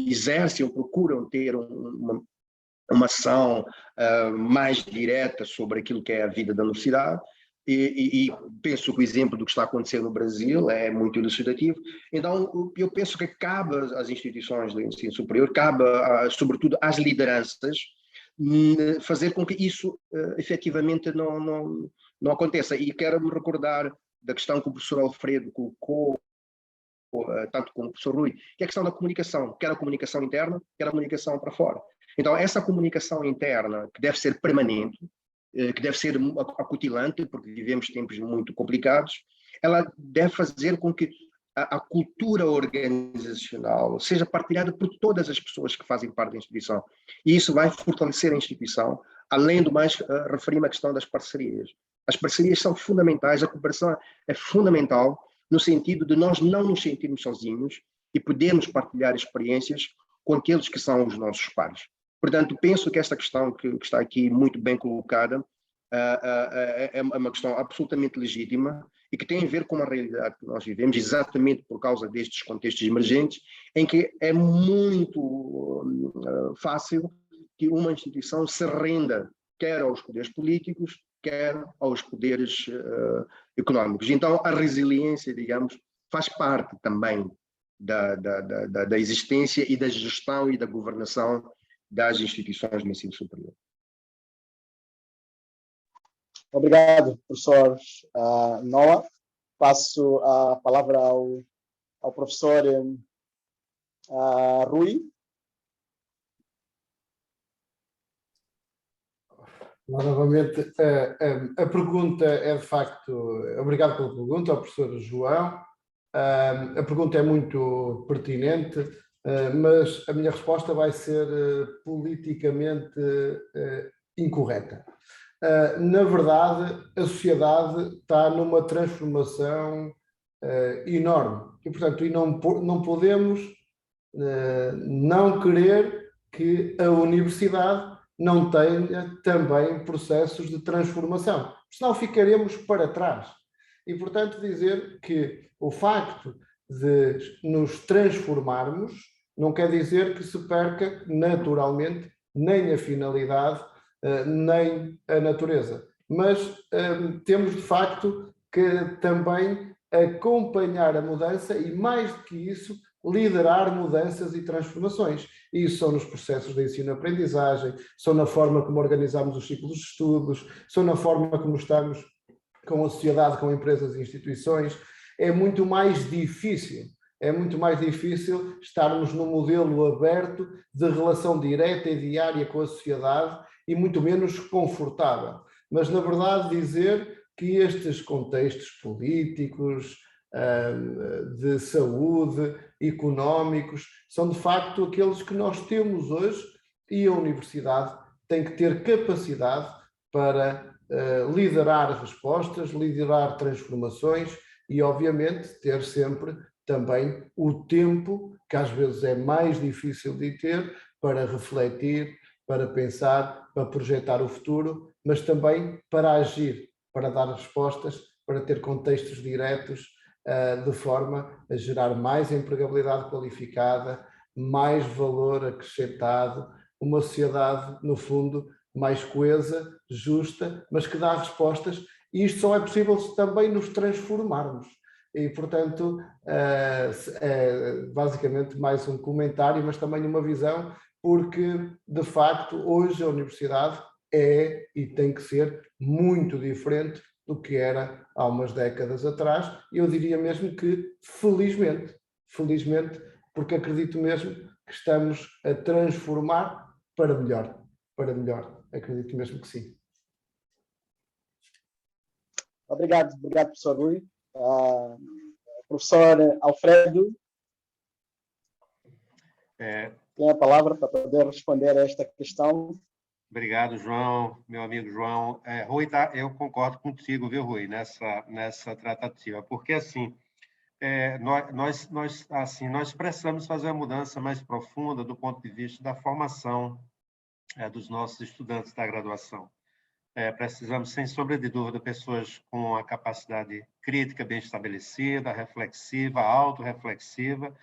Speaker 2: exercem ou procuram ter uma ação mais direta sobre aquilo que é a vida da universidade, e penso que o exemplo do que está acontecendo no Brasil é muito ilustrativo. Então, eu penso que cabe às instituições de ensino superior, cabe, sobretudo, às lideranças, fazer com que isso efetivamente não aconteça. E quero-me recordar da questão que o professor Alfredo colocou, tanto como o professor Rui, que é a questão da comunicação, quer a comunicação interna, quer a comunicação para fora. Então, essa comunicação interna, que deve ser permanente, que deve ser acutilante, porque vivemos tempos muito complicados, ela deve fazer com que a cultura organizacional seja partilhada por todas as pessoas que fazem parte da instituição. E isso vai fortalecer a instituição. Além do mais, referi-me à questão das parcerias. As parcerias são fundamentais, a cooperação é fundamental, no sentido de nós não nos sentirmos sozinhos e podermos partilhar experiências com aqueles que são os nossos pares. Portanto, penso que esta questão que está aqui muito bem colocada é uma questão absolutamente legítima e que tem a ver com a realidade que nós vivemos, exatamente por causa destes contextos emergentes, em que é muito fácil que uma instituição se renda quer aos poderes políticos, quer aos poderes económicos. Então, a resiliência, digamos, faz parte também da existência e da gestão e da governação das instituições de ensino superior.
Speaker 1: Obrigado, professor Noah. Passo a palavra ao professor Rui.
Speaker 4: Novamente, a pergunta é de facto, obrigado pela pergunta ao professor João, a pergunta é muito pertinente, mas a minha resposta vai ser politicamente incorreta. Na verdade, a sociedade está numa transformação enorme e, portanto, não podemos não querer que a universidade não tenha também processos de transformação, senão ficaremos para trás. E, portanto, dizer que o facto de nos transformarmos não quer dizer que se perca naturalmente nem a finalidade, nem a natureza. Mas temos, de facto, que também acompanhar a mudança e, mais do que isso, liderar mudanças e transformações. E isso são nos processos de ensino-aprendizagem, são na forma como organizamos os ciclos de estudos, são na forma como estamos com a sociedade, com empresas e instituições. É muito mais difícil É muito mais difícil estarmos num modelo aberto de relação direta e diária com a sociedade e muito menos confortável. Mas, na verdade, dizer que estes contextos políticos, de saúde, económicos, são de facto aqueles que nós temos hoje, e a universidade tem que ter capacidade para liderar respostas, liderar transformações e, obviamente, ter sempre também o tempo, que às vezes é mais difícil de ter, para refletir, para pensar, para projetar o futuro, mas também para agir, para dar respostas, para ter contextos diretos, de forma a gerar mais empregabilidade qualificada, mais valor acrescentado, uma sociedade, no fundo, mais coesa, justa, mas que dá respostas, e isto só é possível se também nos transformarmos. E, portanto, basicamente mais um comentário, mas também uma visão, porque, de facto, hoje a universidade é e tem que ser muito diferente do que era há umas décadas atrás. Eu diria mesmo que, felizmente, porque acredito mesmo que estamos a transformar para melhor, acredito mesmo que sim.
Speaker 1: Obrigado, professor Rui. Professor Alfredo, tem a palavra para poder responder a esta questão.
Speaker 3: Obrigado, João, meu amigo João. Rui, eu concordo contigo, viu, Rui, nessa tratativa, porque, assim, nós precisamos fazer uma mudança mais profunda do ponto de vista da formação dos nossos estudantes da graduação. Precisamos, sem sombra de dúvida, pessoas com a capacidade crítica bem estabelecida, reflexiva, autorreflexiva,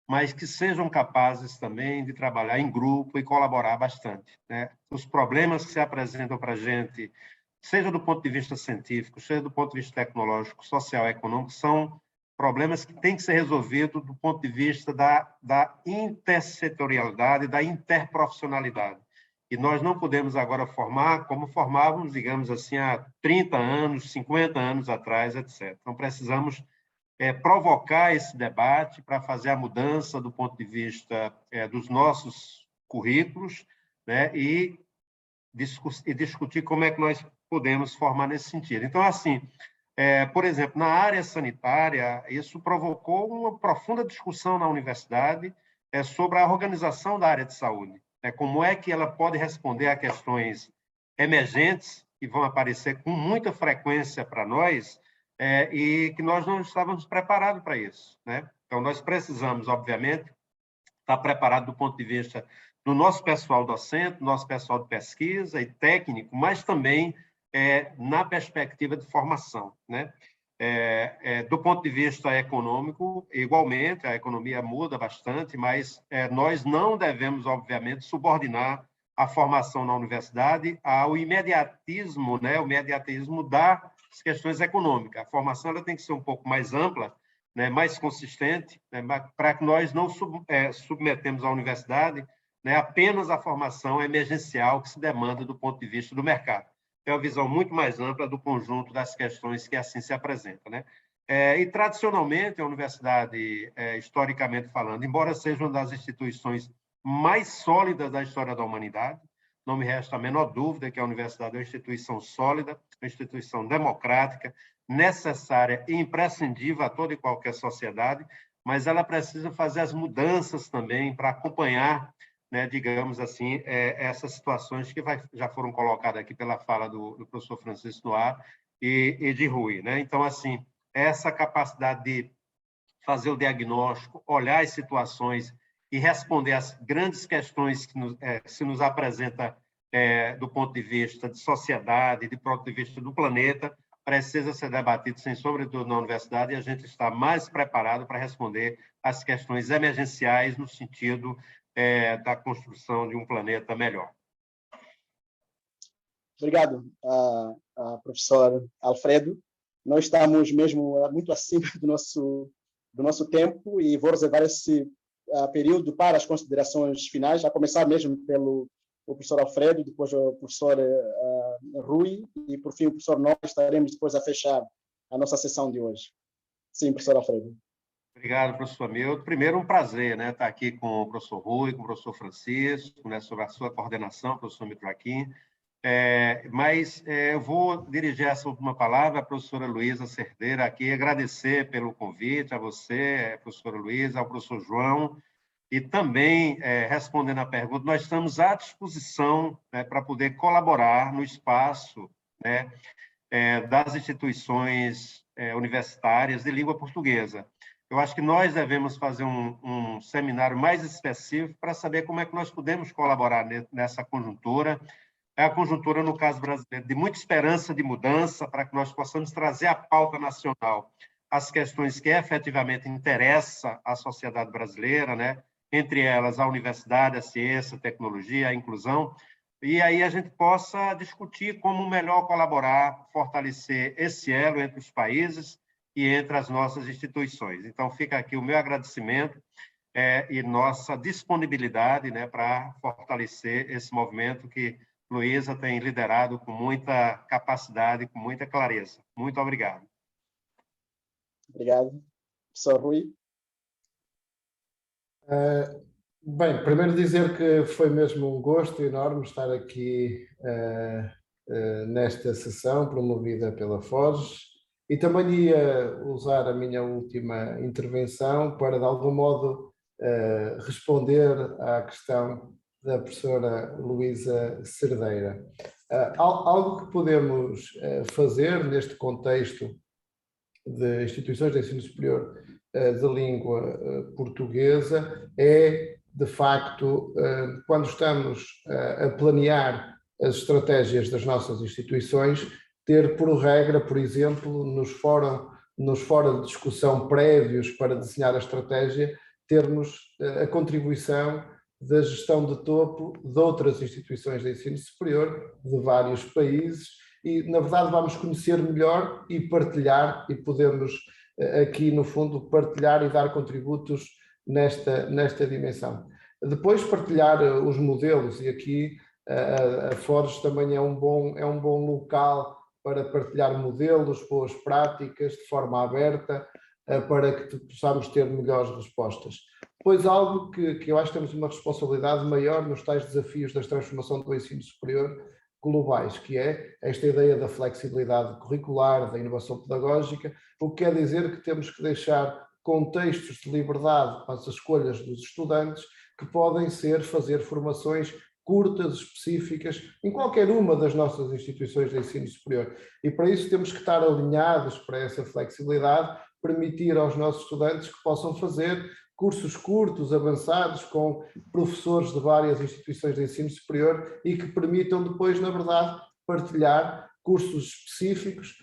Speaker 3: mas que sejam capazes também de trabalhar em grupo e colaborar bastante, né? Os problemas que se apresentam para a gente, seja do ponto de vista científico, seja do ponto de vista tecnológico, social e econômico, são problemas que têm que ser resolvidos do ponto de vista da intersetorialidade, da interprofissionalidade. E nós não podemos agora formar como formávamos, digamos assim, há 30 anos, 50 anos atrás, etc. Então, precisamos provocar esse debate para fazer a mudança do ponto de vista dos nossos currículos, né, e discutir como é que nós podemos formar nesse sentido. Então, assim, por exemplo, na área sanitária, isso provocou uma profunda discussão na universidade sobre a organização da área de saúde. Como é que ela pode responder a questões emergentes que vão aparecer com muita frequência para nós, e que nós não estávamos preparados para isso, né? Então, nós precisamos, obviamente, estar preparados do ponto de vista do nosso pessoal docente, do nosso pessoal de pesquisa e técnico, mas também na perspectiva de formação, né? Do ponto de vista econômico, igualmente, a economia muda bastante, mas nós não devemos, obviamente, subordinar a formação na universidade ao imediatismo, né? O imediatismo das questões econômicas. A formação ela tem que ser um pouco mais ampla, né? Mais consistente, né? Para que nós não submetemos a universidade, né? Apenas a formação emergencial que se demanda do ponto de vista do mercado. Tem uma visão muito mais ampla do conjunto das questões que assim se apresentam, né? E, tradicionalmente, a universidade, historicamente falando, embora seja uma das instituições mais sólidas da história da humanidade, não me resta a menor dúvida que a universidade é uma instituição sólida, uma instituição democrática, necessária e imprescindível a toda e qualquer sociedade, mas ela precisa fazer as mudanças também para acompanhar, né, digamos assim, essas situações que já foram colocadas aqui pela fala do professor Francisco Noir e de Rui, né? Então, assim, essa capacidade de fazer o diagnóstico, olhar as situações e responder às grandes questões que se nos apresenta do ponto de vista de sociedade, do ponto de vista do planeta, precisa ser debatido, sem sombra de dúvida, na universidade, e a gente está mais preparado para responder às questões emergenciais no sentido da construção de um planeta melhor.
Speaker 1: Obrigado, professor Alfredo. Nós estamos mesmo muito acima do nosso tempo e vou reservar esse período para as considerações finais, a começar mesmo pelo professor Alfredo, depois o professor Rui e, por fim, o professor Noir. Estaremos depois a fechar a nossa sessão de hoje. Sim, professor Alfredo.
Speaker 3: Obrigado, professor Hamilton. Primeiro, um prazer, né, estar aqui com o professor Rui, com o professor Francisco, né, sobre a sua coordenação, professor Hamilton Joaquim. Eu vou dirigir essa última palavra à professora Luísa Cerdeira aqui, agradecer pelo convite a você, professora Luísa, ao professor João, e também, respondendo à pergunta, nós estamos à disposição, né, para poder colaborar no espaço, né, das instituições universitárias de língua portuguesa. Eu acho que nós devemos fazer um seminário mais específico para saber como é que nós podemos colaborar nessa conjuntura. É a conjuntura, no caso brasileiro, de muita esperança de mudança, para que nós possamos trazer à pauta nacional as questões que efetivamente interessam à sociedade brasileira, né? Entre elas a universidade, a ciência, a tecnologia, a inclusão, e aí a gente possa discutir como melhor colaborar, fortalecer esse elo entre os países e entre as nossas instituições. Então, fica aqui o meu agradecimento e nossa disponibilidade, né, para fortalecer esse movimento que Luísa tem liderado com muita capacidade, com muita clareza. Muito obrigado.
Speaker 1: Obrigado. Professor Rui.
Speaker 4: Bem, primeiro dizer que foi mesmo um gosto enorme estar aqui nesta sessão promovida pela Forge, e também ia usar a minha última intervenção para, de algum modo, responder à questão da professora Luísa Cerdeira. Algo que podemos fazer neste contexto de instituições de ensino superior de língua portuguesa é, de facto, quando estamos a planear as estratégias das nossas instituições, ter por regra, por exemplo, nos fóruns de discussão prévios para desenhar a estratégia, termos a contribuição da gestão de topo de outras instituições de ensino superior de vários países, e, na verdade, vamos conhecer melhor e partilhar, e podemos aqui, no fundo, partilhar e dar contributos nesta dimensão. Depois, partilhar os modelos, e aqui a Forge também é um bom local para partilhar modelos, boas práticas, de forma aberta, para que possamos ter melhores respostas. Pois algo que eu acho que temos uma responsabilidade maior nos tais desafios da transformação do ensino superior globais, que é esta ideia da flexibilidade curricular, da inovação pedagógica, o que quer dizer que temos que deixar contextos de liberdade para as escolhas dos estudantes, que podem ser fazer formações curtas, específicas, em qualquer uma das nossas instituições de ensino superior. E para isso temos que estar alinhados para essa flexibilidade, permitir aos nossos estudantes que possam fazer cursos curtos, avançados, com professores de várias instituições de ensino superior e que permitam depois, na verdade, partilhar cursos específicos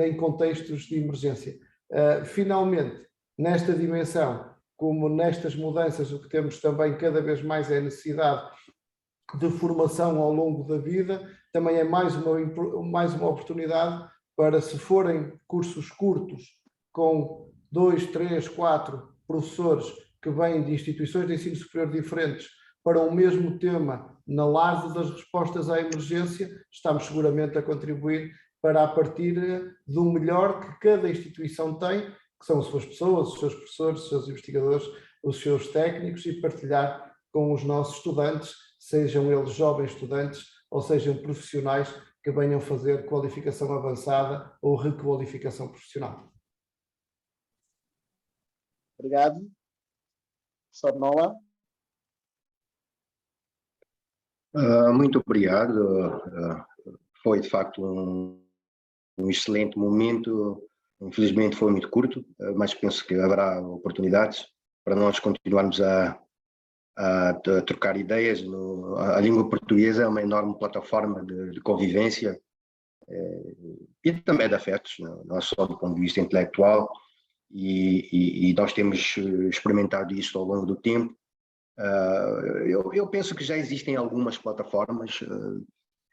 Speaker 4: em contextos de emergência. Finalmente, nesta dimensão, como nestas mudanças, o que temos também cada vez mais é a necessidade de formação ao longo da vida, também é mais uma oportunidade para, se forem cursos curtos, com 2, 3, 4 professores que vêm de instituições de ensino superior diferentes para o mesmo tema, na base das respostas à emergência, estamos seguramente a contribuir para a partilha do melhor que cada instituição tem, que são as suas pessoas, os seus professores, os seus investigadores, os seus técnicos, e partilhar com os nossos estudantes, sejam eles jovens estudantes ou sejam profissionais que venham fazer qualificação avançada ou requalificação profissional.
Speaker 1: Obrigado. Professor Noah.
Speaker 2: Muito obrigado. Foi, de facto, um excelente momento. Infelizmente foi muito curto, mas penso que haverá oportunidades para nós continuarmos a trocar ideias. A língua portuguesa é uma enorme plataforma de convivência e também de afetos, não só do ponto de vista intelectual, e nós temos experimentado isso ao longo do tempo. Eu penso que já existem algumas plataformas,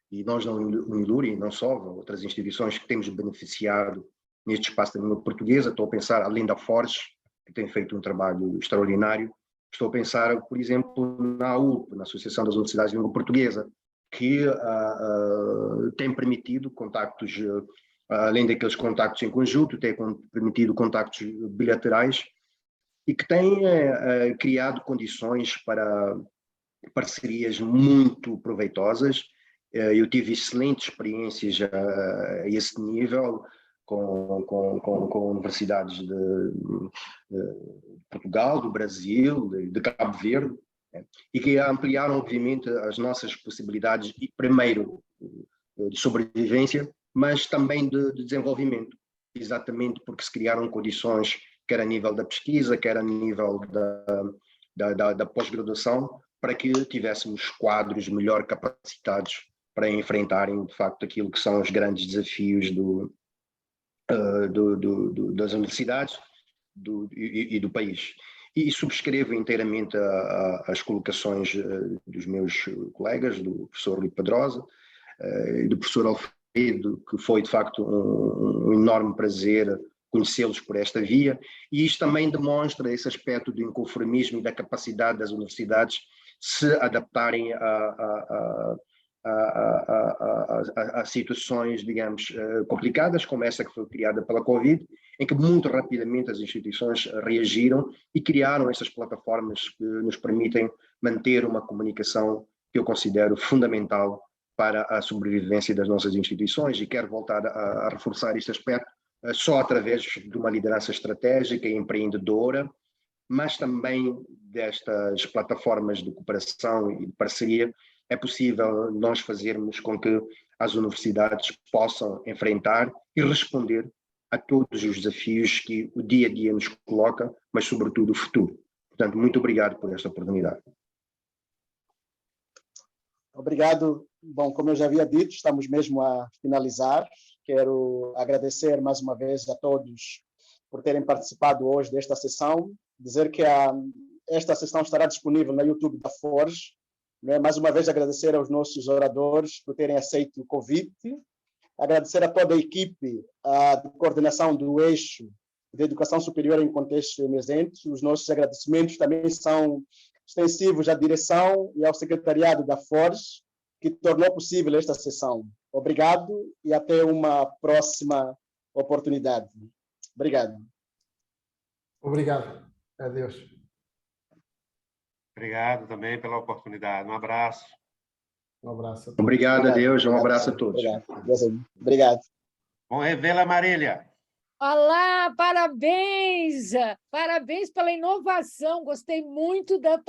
Speaker 2: e nós na Uniluri, não só, outras instituições que temos beneficiado neste espaço da língua portuguesa. Estou a pensar, além da Forge, que tem feito um trabalho extraordinário, estou a pensar, por exemplo, na AUP, na Associação das Universidades de Língua Portuguesa, que tem permitido contactos, além daqueles contactos em conjunto, tem permitido contactos bilaterais e que tem criado condições para parcerias muito proveitosas. Eu tive excelentes experiências a esse nível com universidades de Portugal, do Brasil, de Cabo Verde, e que ampliaram, obviamente, as nossas possibilidades, primeiro, de sobrevivência, mas também de desenvolvimento, exatamente porque se criaram condições, quer a nível da pesquisa, quer a nível da pós-graduação, para que tivéssemos quadros melhor capacitados para enfrentarem, de facto, aquilo que são os grandes desafios das universidades e do país. E subscrevo inteiramente as colocações dos meus colegas, do professor Rui Pedrosa e do professor Alfredo, que foi, de facto, um enorme prazer conhecê-los por esta via, e isto também demonstra esse aspecto do inconformismo e da capacidade das universidades se adaptarem a situações, digamos, complicadas, como essa que foi criada pela Covid, em que muito rapidamente as instituições reagiram e criaram essas plataformas que nos permitem manter uma comunicação que eu considero fundamental para a sobrevivência das nossas instituições, e quero voltar a reforçar este aspecto só através de uma liderança estratégica e empreendedora, mas também destas plataformas de cooperação e de parceria, é possível nós fazermos com que as universidades possam enfrentar e responder a todos os desafios que o dia a dia nos coloca, mas sobretudo o futuro. Portanto, muito obrigado por esta oportunidade.
Speaker 1: Obrigado. Bom, como eu já havia dito, estamos mesmo a finalizar. Quero agradecer mais uma vez a todos por terem participado hoje desta sessão. Dizer que esta sessão estará disponível no YouTube da Forge. Mais uma vez agradecer aos nossos oradores por terem aceito o convite. Agradecer a toda a equipe de coordenação do eixo de educação superior em contextos emergentes. Os nossos agradecimentos também são extensivos à direção e ao secretariado da Forge, que tornou possível esta sessão. Obrigado e até uma próxima oportunidade. Obrigado.
Speaker 4: Obrigado. Adeus.
Speaker 3: Obrigado também pela oportunidade. Um abraço.
Speaker 4: Um abraço.
Speaker 2: Obrigado, adeus. Um abraço a todos.
Speaker 1: Obrigado.
Speaker 3: Bom revê-la, Marília.
Speaker 5: Olá, parabéns! Parabéns pela inovação. Gostei muito da